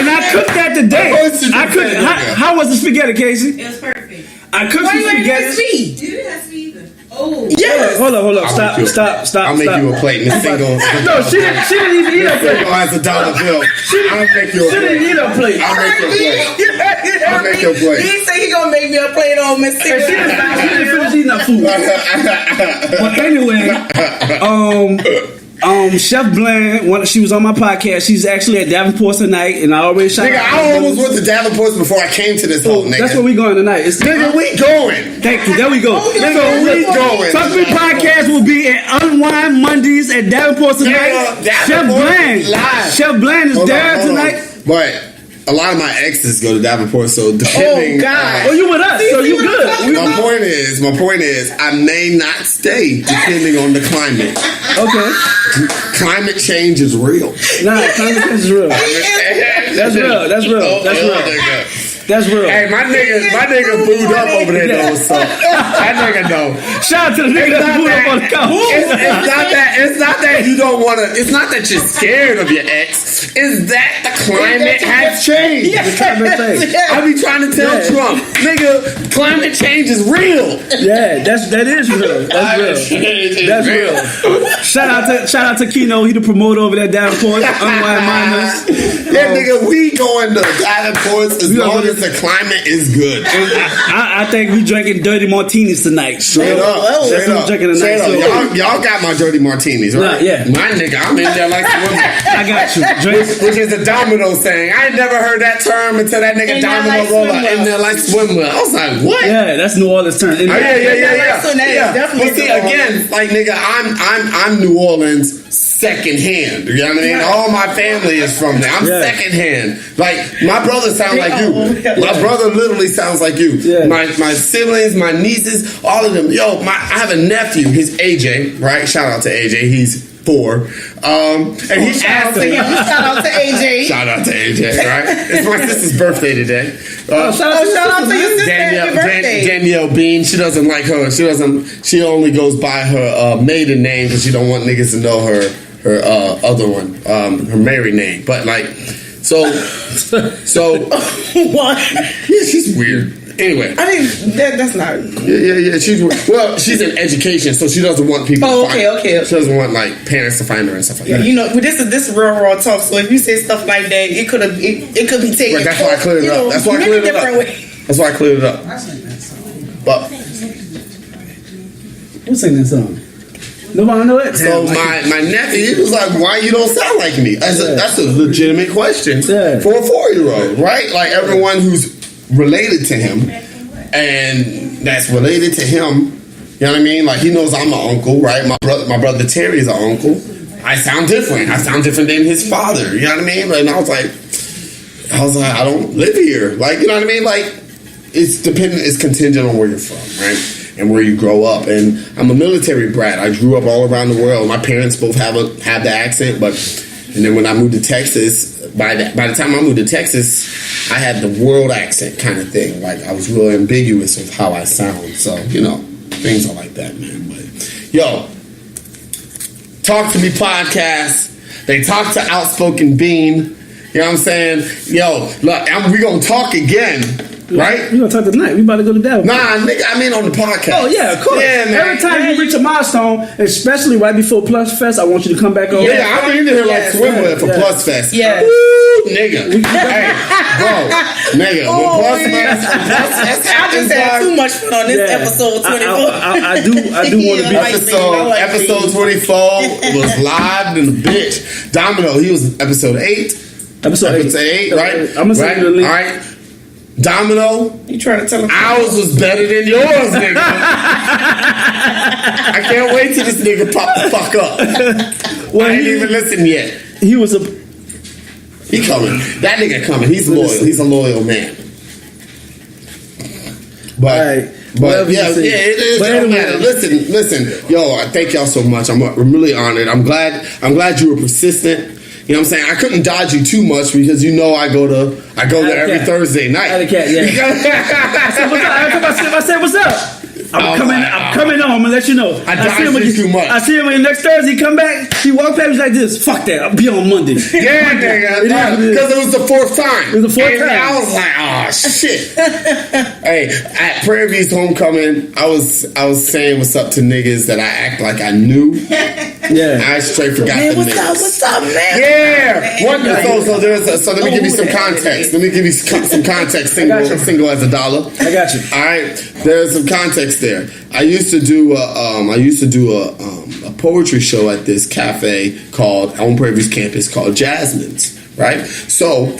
I cooked that today. How was the spaghetti, Casey? It was perfect. I cooked some spaghetti. Dude, it has to be even. Oh. Yeah. Hold on. Stop. I'll make you a plate in a single. No, she didn't even eat a plate. As a dollar bill. I'll make you a plate. She didn't eat a plate. I'll make your plate. He said he gonna make me a plate on Miss Sarah. She didn't finish eating that food. But anyway, Chef Bland, she was on my podcast. She's actually at Davenport's tonight, and I already shot. Nigga, I almost went to Davenport's before I came to this hole, nigga. That's where we going tonight. Nigga, we going. Thank you. There we go. Nigga, we going. Talk Me Podcast will be at Unwind Mondays at Davenport's tonight. Yeah, Chef Bland is there tonight. But a lot of my exes go to Davenport, so depending. Oh God! You with us? So you good? My point is, I may not stay depending on the climate. Okay. Climate change is real. Nah, climate change is real. That's real. That's real. That's real. That's real. Hey, my nigga booed up over there though. So that nigga know. Shout out to the nigga that booed up on the couch. It's not that you don't want to. It's not that you're scared of your ex. It's that the climate has changed. The climate change. I be trying to tell Trump, nigga, climate change is real. Yeah, that is real. That's real. Shout out to Keno. He the promoter over there, Davenport. Unwind Miners. Yeah, nigga, we going to Davenports as long as the climate is good. I think we drinking dirty martinis tonight. Straight up. Y'all got my dirty martinis, right? Yeah. My nigga, I'm in there like swimming. I got you. Which is the domino saying. I ain't never heard that term until that nigga domino roller in there like swim well. I was like, what? Yeah, that's New Orleans term. Yeah. But see, again, like nigga, I'm New Orleans second hand. You know what I mean? All my family is from there. I'm second hand. Like my brother sounds like you. My brother literally sounds like you. Yeah. My siblings, my nieces, all of them. Yo, I have a nephew. He's AJ, right? Shout out to AJ. He's 4. And he asked me. Shout out to AJ. Shout out to AJ, right? It's my sister's birthday today. Shout out to your sister. Danielle Bean. She doesn't like her. She only goes by her maiden name because she don't want niggas to know her other one, her married name. But like, so What? Yeah, she's weird. Anyway, I mean that's not. Yeah. She's in education, so she doesn't want people. Oh, okay. She doesn't want like parents to find her and stuff like that. You know, this is real raw talk. So if you say stuff like that, it could be taken. Right, that's why I cleared it up. That's why I cleared it up. But who sang that song? Nobody know it. So my nephew, he was like, "Why you don't sound like me?" That's a legitimate question for a 4-year-old, right? Like everyone who's related to him, and that's related to him. You know what I mean? Like he knows I'm an uncle, right? My brother Terry is an uncle. I sound different. I sound different than his father. You know what I mean? And I was like, I don't live here. Like, you know what I mean? Like it's contingent on where you're from, right? And where you grow up. And I'm a military brat. I grew up all around the world. My parents both have the accent, and then when I moved to Texas, by the time I moved to Texas, I had the world accent kind of thing. Like I was real ambiguous with how I sound. So, you know, things are like that, man. But yo, Talk to Me podcast. They talk to Outspoken Bean. You know what I'm saying? Yo, look, we gonna talk again. Right? We gonna talk tonight. We about to go to Dallas. Nah, nigga, I mean on the podcast. Oh yeah, of course. Yeah, man. Every time you reach a milestone, especially right before Plus Fest, I want you to come back over. Yeah, I'm in here like swimwear for Plus Fest. Yeah. Woo, nigga. Hey, bro, nigga. When Plus Fest, I just had too much fun on this episode 24. I do want to be episode 24 was live in the bitch. Domino, he was episode 8. Episode 8, right? I'm gonna send you the link. All right. Domino, you trying to tell him ours was better than yours, nigga. I can't wait till this nigga pop the fuck up. Well, I ain't even listened yet. He coming. That nigga coming. He's loyal. He's a loyal man. But yeah, it is. But anyway, listen. Yo, I thank y'all so much. I'm really honored. I'm glad you were persistent. You know what I'm saying? I couldn't dodge you too much because you know I go there every Thursday night. I said, what's up? I'm coming on. I'm gonna let you know. I dodged you too much. I see him when next Thursday he come back. He walk past me like this. Fuck that. I'll be on Monday. Yeah, nigga. Because it was the 4th time. It was the 4th time. I was like, oh shit. Hey, at Prairie View's homecoming, I was saying what's up to niggas that I act like I knew. Yeah. I straight forgot the niggas. What's up, man? Yeah. So let me give you some context. Let me give you some context. Single as a dollar. I got you. All right. There's some context there. I used to do a poetry show at this cafe on Prairie View's campus called Jasmine's. Right. So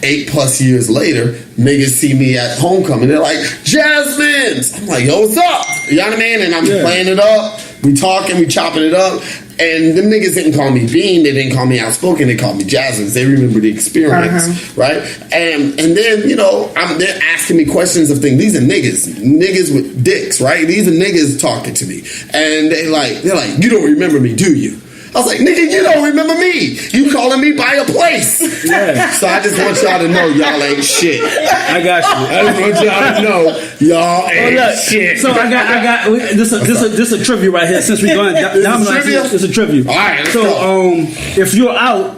8+ years later, niggas see me at homecoming. They're like, Jasmine's. I'm like, yo, what's up? You know what I mean? And I'm playing it up. We talking, we chopping it up, and them niggas didn't call me Bean, they didn't call me Outspoken, they called me Jasmine. They remember the experience, right? And then, you know, they're asking me questions of things. These are niggas with dicks, right? These are niggas talking to me. And they're like, you don't remember me, do you? I was like, nigga, you don't remember me. You calling me by a place. Yeah. So I just want y'all to know y'all ain't shit. I got you. I just want y'all to know y'all ain't shit. So I got this a trivia right here. Since we're going down, it's a trivia. All right. So if you're out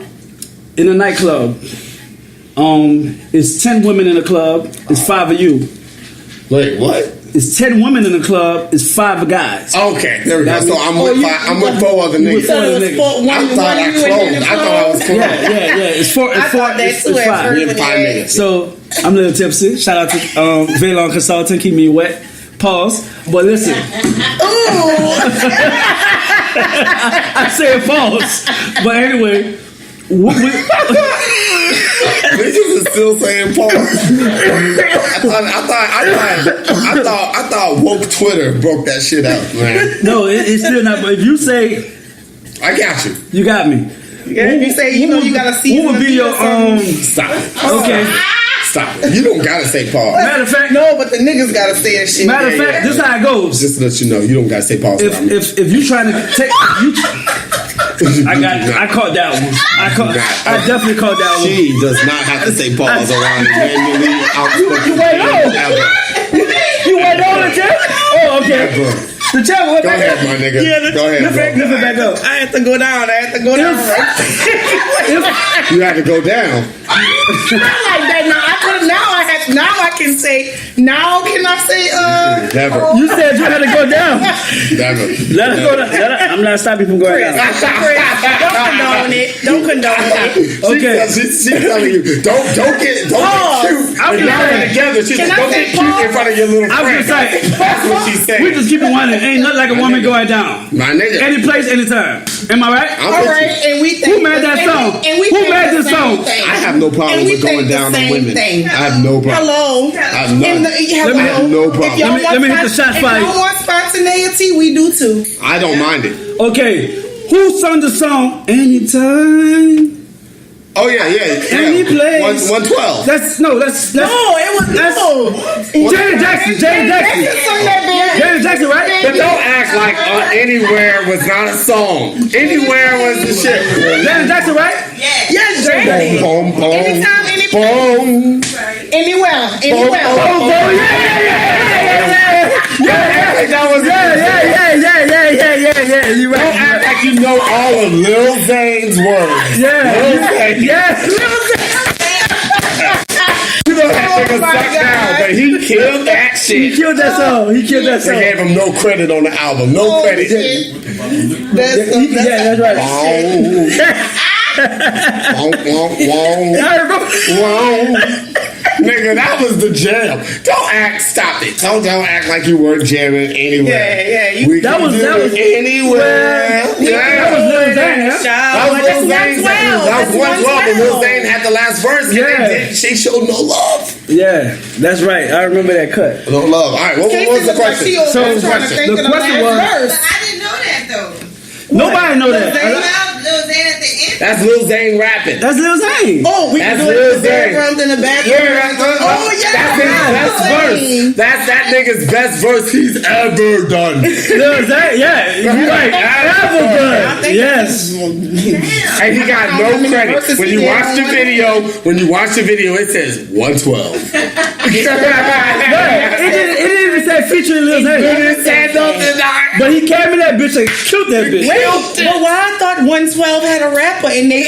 in a nightclub, it's 10 women in the club. It's 5 of you. Wait, what? It's 10 women in the club. It's 5 guys. Okay, there we go. So I'm with 4 other niggas. So it was 4, I thought I closed. I thought I was closed. Yeah. It's 4. It's 4. It's 5. We have 5 niggas. So I'm a little tipsy. Shout out to Veylon Consulting. Keep me wet. Pause. But listen. I said pause. But anyway. Niggas is still saying pause. I thought woke Twitter broke that shit out, man. No, it's still not. But if you say, I got you. You got me. Yeah, if you say you gotta see. Who would be your Stop it. Okay. Stop it. You don't gotta say pause. Matter of fact, no, but the niggas gotta say that shit. Matter of fact, this is how it goes. Just to let you know, you don't gotta say pause. If you trying to take, I caught that one. I definitely caught that one. She does not have to say pause around Emanuel Lee Outspoken. You went on. You went on the chat? Oh, okay. The chat went back up. Go ahead, my nigga. Yeah, go ahead, lift it back up. I had to go down. You had to go down. Not like that. Now I can say. Now can I say? Never. You said you had to go down. Never. Let us go down. I'm not stopping you from going down. Don't condone it. Okay. She's telling you, don't get cute. I'm and y'all are together. She's like, don't get cute in front of your little friend. That's what she's saying. We just keep it one. Ain't nothing like a woman going down. My nigga. Any place, anytime. Am I right? All right, and we think. Who made that song? Who made this song? I have no problem with going down on women. I have no problem. Hello. I have none. I have no problem. Let me hit the shot fire. If y'all want spontaneity, we do too. I don't mind it. Okay. Who sung the song Anytime? Oh yeah. Any place. 112. That's no, it was Janet Jackson. Janet Jackson, right? But don't act like Anywhere was not a song. Anywhere was the shit. Janet Jackson, right? Yes, Janet. Boom, boom, boom. Anytime, boom. Anywhere. That was yeah. You right. Don't act like you know all of Lil Zane's words. Yes. You know that nigga sucked down, but he killed that shit. He killed that song. They gave him no credit on the album. No credit. That's right. Nigga, that was the jam. Stop it. Don't act like you weren't jamming anywhere. Yeah. That was anywhere. That was Lil Zane. That was Lil Zane. That was 112, and Lil Zane had the last verse. And she showed no love. Yeah, that's right. I remember that cut. No love. All right, what was the question? So the question was, I didn't know that though. Nobody know that. Lil Zane at the end. That's Lil Zane rapping. That's Lil Zane. Oh, we that's can do Lil it Zane. in the background. Yeah, that's his best verse. That's that nigga's best verse he's ever done. Lil Zane, yeah, you're right. Ever done. Yes. And he got no credit. When you watch the video, it says 112. It didn't even say featuring Lil Zane. But he came in that bitch and killed that bitch. But why I thought 112 had a rapper and they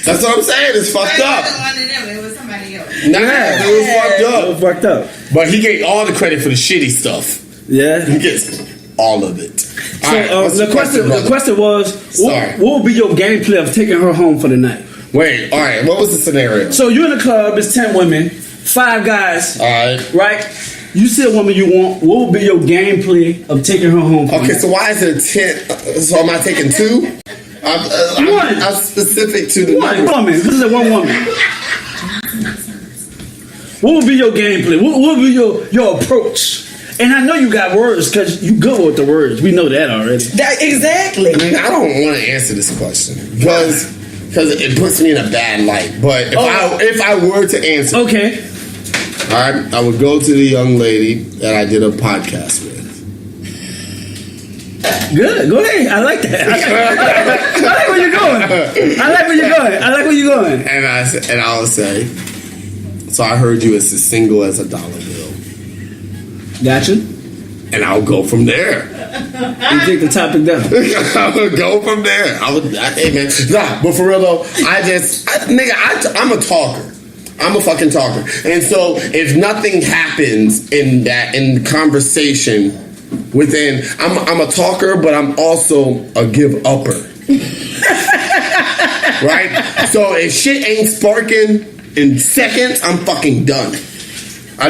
That's what I'm saying. It's fucked up. It wasn't one of them. It was somebody else. Nah, it was fucked up. But he gave all the credit for the shitty stuff. Yeah, he gets all of it. So the question was, what would be your gameplay of taking her home for the night? Wait, all right. What was the scenario? So you're in a club. It's 10 women, 5 guys. All right. You see a woman you want. What would be your gameplay of taking her home? Okay, so why is there 10? So am I taking 2? I'm specific to the one woman. This is a one woman. What would be your gameplay? What would be your approach? And I know you got words because you good with the words. We know that already. Exactly. I mean, I don't want to answer this question because it puts me in a bad light. But if I were to answer, okay, all right, I would go to the young lady that I did a podcast with. Good. Go ahead. I like that. I like where you're going. And I would say, so I heard you as single as $1 bill. Gotcha. And I'll go from there. You take the topic down. I would go from there. Hey man, nah. But for real though, I'm a talker. I'm a fucking talker. And so if nothing happens in conversation within, I'm a talker, but I'm also a give upper. Right? So if shit ain't sparking in seconds, I'm fucking done. I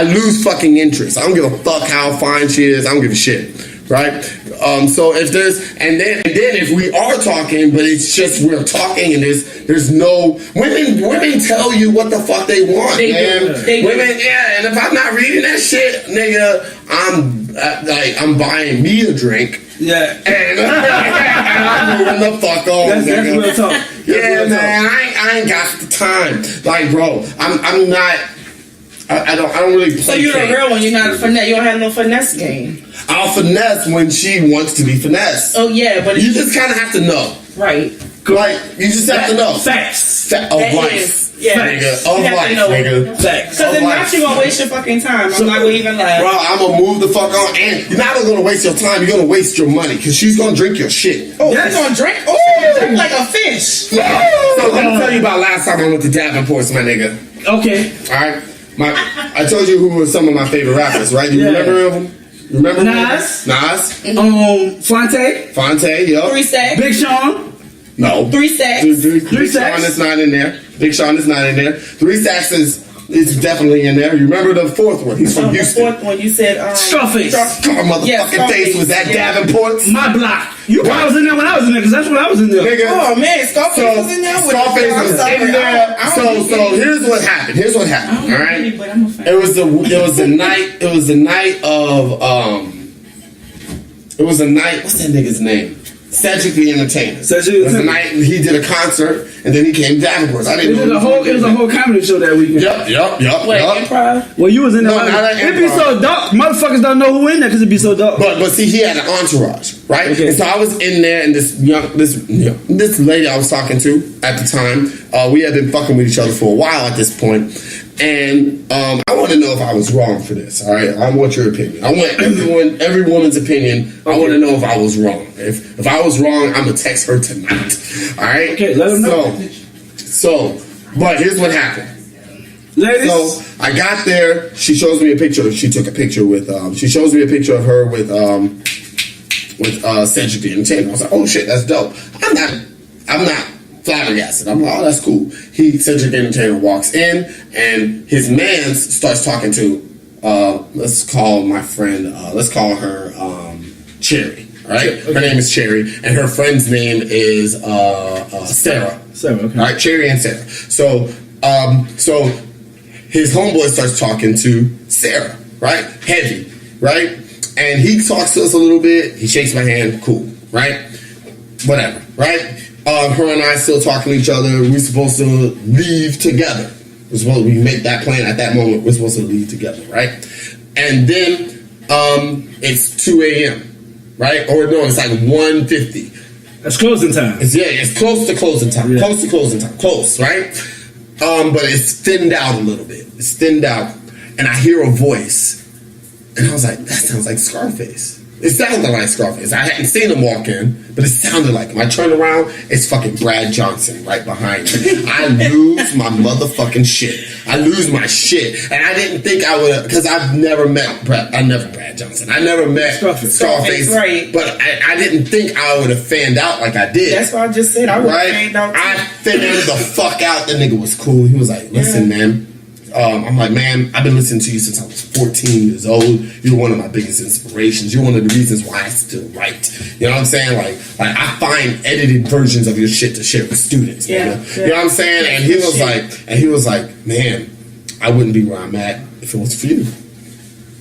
lose fucking interest. I don't give a fuck how fine she is. I don't give a shit. Right? So if there's and then if we are talking, but it's just we're talking and there's no women tell you what the fuck they want, man. Women, yeah. And if I'm not reading that shit, nigga, I'm buying me a drink. Yeah. And I'm moving the fuck on. That's real talk. Yeah, man. I ain't got the time. Like, bro, I'm not. I don't really play. So you're the real one. You're not a finesse. You don't have no finesse game. I'll finesse when she wants to be finessed. Oh yeah, but you just kind of have to know, right? Like you just have to know facts of life, nigga. Of life, nigga. Facts. Because if not, you're gonna waste your fucking time. I'm not gonna even lie. Bro, I'm gonna move the fuck on, and you're not gonna waste your time. You're gonna waste your money because she's gonna drink your shit. Oh, yes. She's gonna drink? Oh, drink like a fish. So let me tell you about last time I went to Davenport's, my nigga. Okay. All right. I told you who were some of my favorite rappers, right? You remember them? Remember Nas? Fonte, yo. 3 Stacks. Big Sean. No. 3 Stacks. Big Sean is not in there. Big Sean is not in there. 3 Stacks is definitely in there. You remember the fourth one? He's from Houston. The fourth one, you said Scarface. Motherfucking face was at Davenport's. My block. You probably was in there when I was in there because that's when I was in there. Nigga. Oh man, Scarface was in there. Scarface was in there. So here's what happened. All right. It was the night. What's that nigga's name? Cedric the Entertainer. It was the night he did a concert and then he came to Davenport's. I didn't know. It was a whole comedy show that weekend. Yep. Wait, improv? Well, you was in there. No, not it'd be so dark. Motherfuckers don't know who in there because it'd be so dark. But see, he had an entourage, right? Okay. And so I was in there, and this lady I was talking to at the time, we had been fucking with each other for a while at this point, and I want to know if I was wrong for this. All right, I want your opinion. I want every woman's opinion. I want to know if I was wrong. If I was wrong, I'm gonna text her tonight. All right. Okay, let them know. But here's what happened. Ladies. So I got there. She shows me a picture. She took a picture with. She shows me a picture of her with Cedric the Entertainer. I was like, oh shit, that's dope. I'm not flabbergasted. I'm like, oh, that's cool. Cedric the Entertainer walks in, and his man starts talking to. Let's call my friend. Let's call her Cherry. Right. Okay. Her name is Cherry, and her friend's name is Sarah. Sarah. Okay. All right, Cherry and Sarah. So his homeboy starts talking to Sarah, right? Heavy, right? And he talks to us a little bit. He shakes my hand. Cool, right? Whatever, right? Her and I still talking to each other. We're supposed to leave together. We make that plan at that moment. We're supposed to leave together, right? And then it's 2 a.m., right? Or no, it's like 1:50. That's closing time. It's close to closing time. Yeah. Close to closing time. Close, right? But it's thinned out a little bit. It's thinned out. And I hear a voice. And I was like, that sounds like Scarface. It sounded like Scarface. I hadn't seen him walk in, but it sounded like him. I turn around, it's fucking Brad Johnson right behind me. I lose my motherfucking shit. I lose my shit. And I didn't think I would have, because I've never met Brad Johnson. I never met Scarface. Right. But I didn't think I would have fanned out like I did. That's what I just said. I would have fanned out too. I fanned the fuck out. The nigga was cool. He was like, listen, man. I'm like, man, I've been listening to you since I was 14 years old. You're one of my biggest inspirations. You're one of the reasons why I still write. You know what I'm saying? Like I find edited versions of your shit to share with students. Yeah. You know what I'm saying? And he was like, man, I wouldn't be where I'm at if it was for you.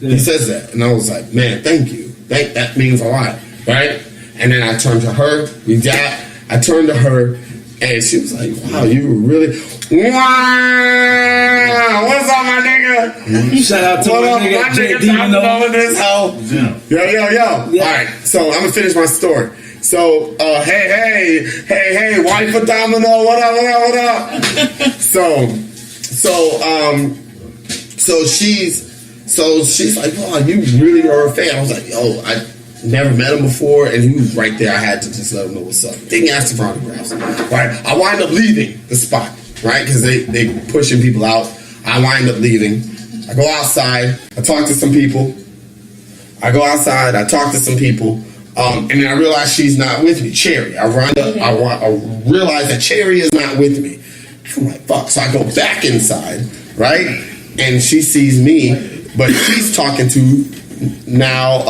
He says that, and I was like, man, thank you. That means a lot, right? And then I turned to her. I turned to her, and she was like, wow, you were really... Wow! What's up, my nigga? Shout out to what my up, nigga, my nigga JD, over this hoe. Yo. Yeah. All right, so I'm gonna finish my story. So, hey, wife of Domino, what up? So she's like, oh, you really are a fan. I was like, yo, I never met him before, and he was right there. I had to just let him know what's up. Didn't ask him for autographs, right? I wind up leaving the spot, right? Because they pushing people out. I wind up leaving. I go outside. I talk to some people. And then I realize she's not with me. Cherry. I realize that Cherry is not with me. I'm like, fuck. So I go back inside, right? And she sees me, but she's talking to now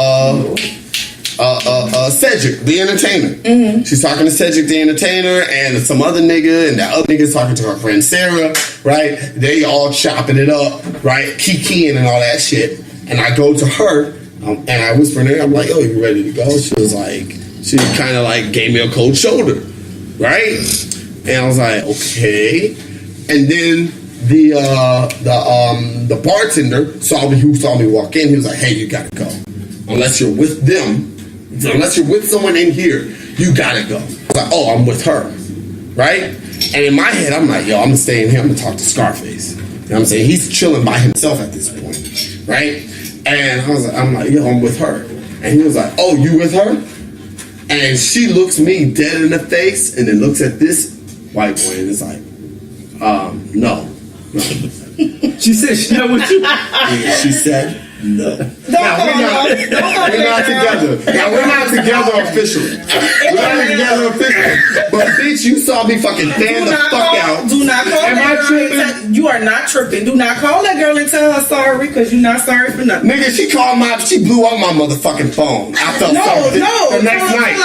Cedric, the entertainer. Mm-hmm. She's talking to Cedric, the entertainer, and some other nigga, and that other nigga's talking to her friend Sarah, right? They all chopping it up, right? Kikiing and all that shit. And I go to her, and I whisper in her, I'm like, yo, you ready to go? She kind of like gave me a cold shoulder, right? And I was like, okay. And then the bartender who saw me walk in, he was like, hey, you gotta go. Unless you're with them, unless you're with someone in here, you gotta go. I was like, oh, I'm with her, right? And in my head, I'm like, yo, I'm gonna stay in here, I'm gonna talk to Scarface. You know what I'm saying? He's chilling by himself at this point, right? And I'm like, yo, I'm with her. And he was like, oh, you with her? And she looks me dead in the face and then looks at this white boy and is like, no. She said she's not with you. She said no. We're not together. Now we're not together officially. But bitch, you saw me fucking fan the fuck out. Do not call that girl. You are not tripping. Do not call that girl and tell her sorry because you're not sorry for nothing. Nigga, she blew up my motherfucking phone. I felt something the next night.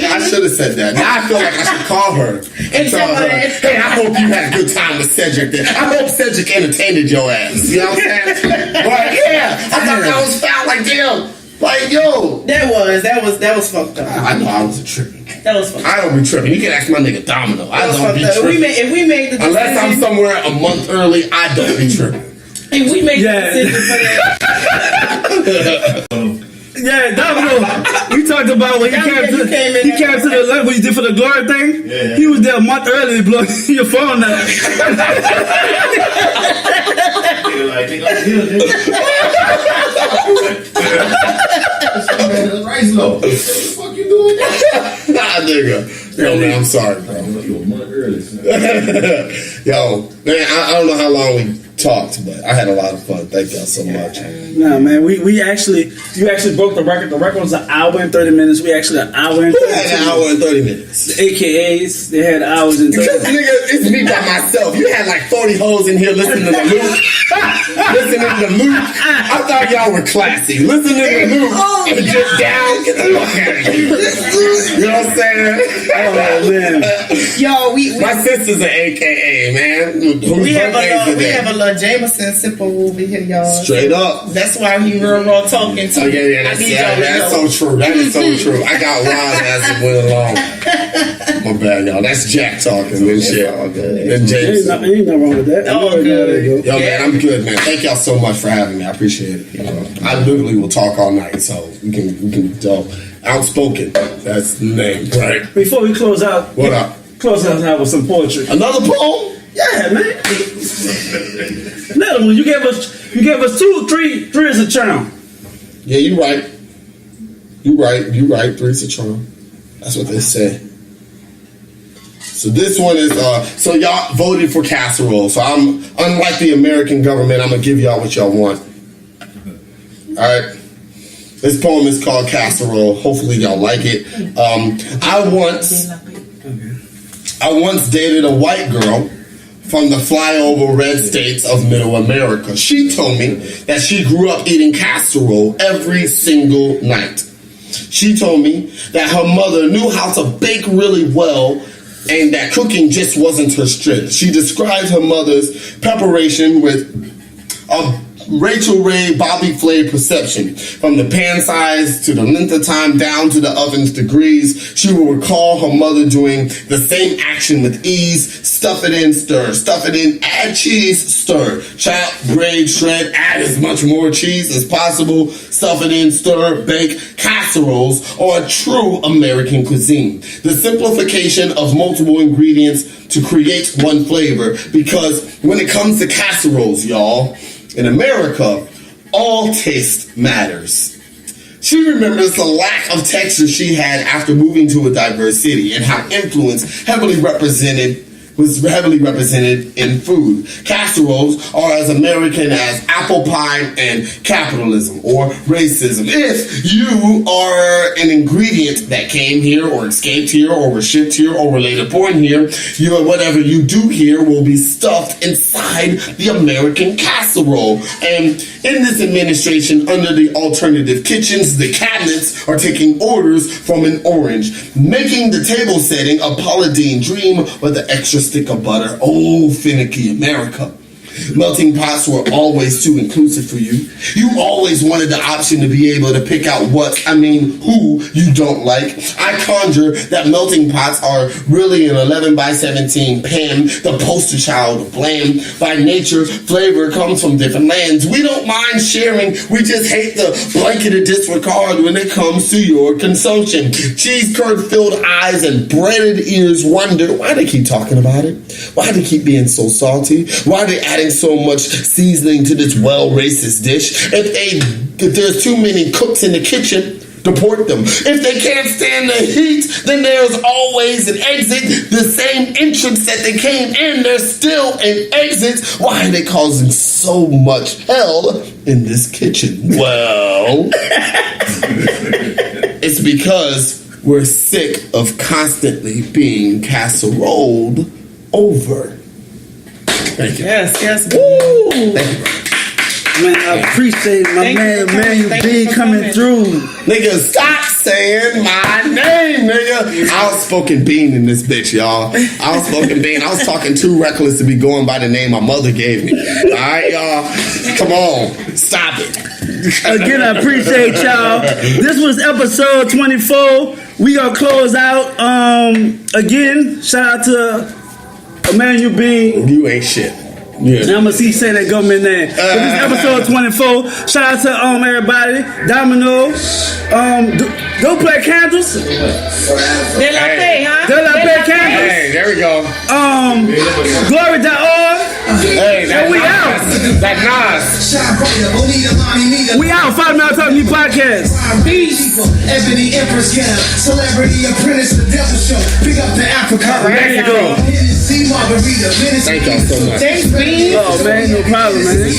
I should have said that. Now I feel like I should call her and tell her, hey, I hope you had a good time with Cedric. I hope Cedric entertained your ass. You know what I'm saying? But yeah, I thought that was foul. Like, damn. Like, yo. That was fucked up. I know I was tripping. That was fucked up. I don't be tripping. You can ask my nigga Domino. I don't be tripping. If we made the decision, unless I'm somewhere a month early, I don't be tripping. If we make the decision for that. Yeah, Domino. We talked about when he came to the level what you did for the glory thing. Yeah. He was there a month early to blow your phone now. Rice low. What the fuck you doing? Nah, nigga. Yo, man, I'm sorry, bro. You a month early. Yo, man, I don't know how long we talked, but I had a lot of fun. Thank y'all so much. Nah, man, you actually broke the record. The record was an hour and 30 minutes. We actually an hour and 30 minutes. An hour and 30 minutes. The AKAs, they had hours and 30 minutes. Nigga, it's me by myself. You had like 40 hoes in here listening to the loop. I thought y'all were classy. Listening to the loop and just down. Get the fuck out of here. You know what I'm saying? Oh, man. Yo, my sister's an AKA, man. We have a little Jameson sipper over here, y'all. Straight up. That's why he real raw talking too. Oh, yeah, that's so true. That is so true. I got wild as it went along. My bad, y'all. That's Jack talking and shit. All good. And James. Ain't nothing wrong with that. Oh, good. Yo, man, I'm good, man. Thank y'all so much for having me. I appreciate it. I literally will talk all night, so we can tell. Outspoken. That's the name, right? Before we close out, what up? Close out with some poetry. Another poem? Yeah, man. Another one. You gave us 2, 3 is a charm. Yeah, you right. You right. 3 is a charm. That's what they say. So this one is so y'all voted for casserole. So I'm unlike the American government. I'm gonna give y'all what y'all want. All right. This poem is called Casserole. Hopefully y'all like it. I once dated a white girl from the flyover red states of Middle America. She told me that she grew up eating casserole every single night. She told me that her mother knew how to bake really well and that cooking just wasn't her strength. She described her mother's preparation with a Rachel Ray Bobby Flay perception. From the pan size to the length of time down to the oven's degrees, she will recall her mother doing the same action with ease. Stuff it in, stir. Stuff it in, add cheese, stir. Chop, grate, shred, add as much more cheese as possible. Stuff it in, stir, bake. Casseroles are a true American cuisine. The simplification of multiple ingredients to create one flavor. Because when it comes to casseroles, y'all, in America, all taste matters. She remembers the lack of texture she had after moving to a diverse city and how influence was heavily represented in food. Casseroles are as American as apple pie and capitalism or racism. If you are an ingredient that came here or escaped here or was shipped here or were later born here, whatever you do here will be stuffed inside the American casserole. And in this administration, under the alternative kitchens, the cabinets are taking orders from an orange, making the table setting a Paula Deen dream with an extra stick of butter. Oh, finicky America. Melting pots were always too inclusive for you. You always wanted the option to be able to pick out who you don't like. I conjure that melting pots are really an 11 by 17 pan, the poster child of bland. By nature, flavor comes from different lands. We don't mind sharing. We just hate the blanketed disregard when it comes to your consumption. Cheese curd filled eyes and breaded ears wonder why they keep talking about it. Why they keep being so salty. Why they adding so much seasoning to this racist dish. If there's too many cooks in the kitchen, deport them. If they can't stand the heat, then there's always an exit. The same entrance that they came in, there's still an exit. Why are they causing so much hell in this kitchen? Well, it's because we're sick of constantly being casseroled over. Thank you. Yes. Woo! Thank you, bro. Man, I appreciate my man Emanuel Lee Bean coming through. Nigga, stop saying my name, nigga. Outspoken Bean in this bitch, y'all. Outspoken Bean. I was talking too reckless to be going by the name my mother gave me. Alright, y'all. Come on. Stop it. Again, I appreciate y'all. This was episode 24. We gonna close out. Again, shout out to Emanuel Bean. You ain't shit. Yeah. Now I'm gonna see say that government name. But this is episode 24. Shout out to everybody. Domino. Go play candles. De La Paix, huh? De La Paix candles. Hey, there we go. Glory.org. Hey, that we Nas. out. That Nas. We out. Follow me on Talk to Me Podcast. Peace. Ebony Empress Gap. Celebrity Apprentice, the Devil Show. Big up to Africa. There you go. Thank Thank y'all so much. Thanks, Bean. Oh man, no problem, man.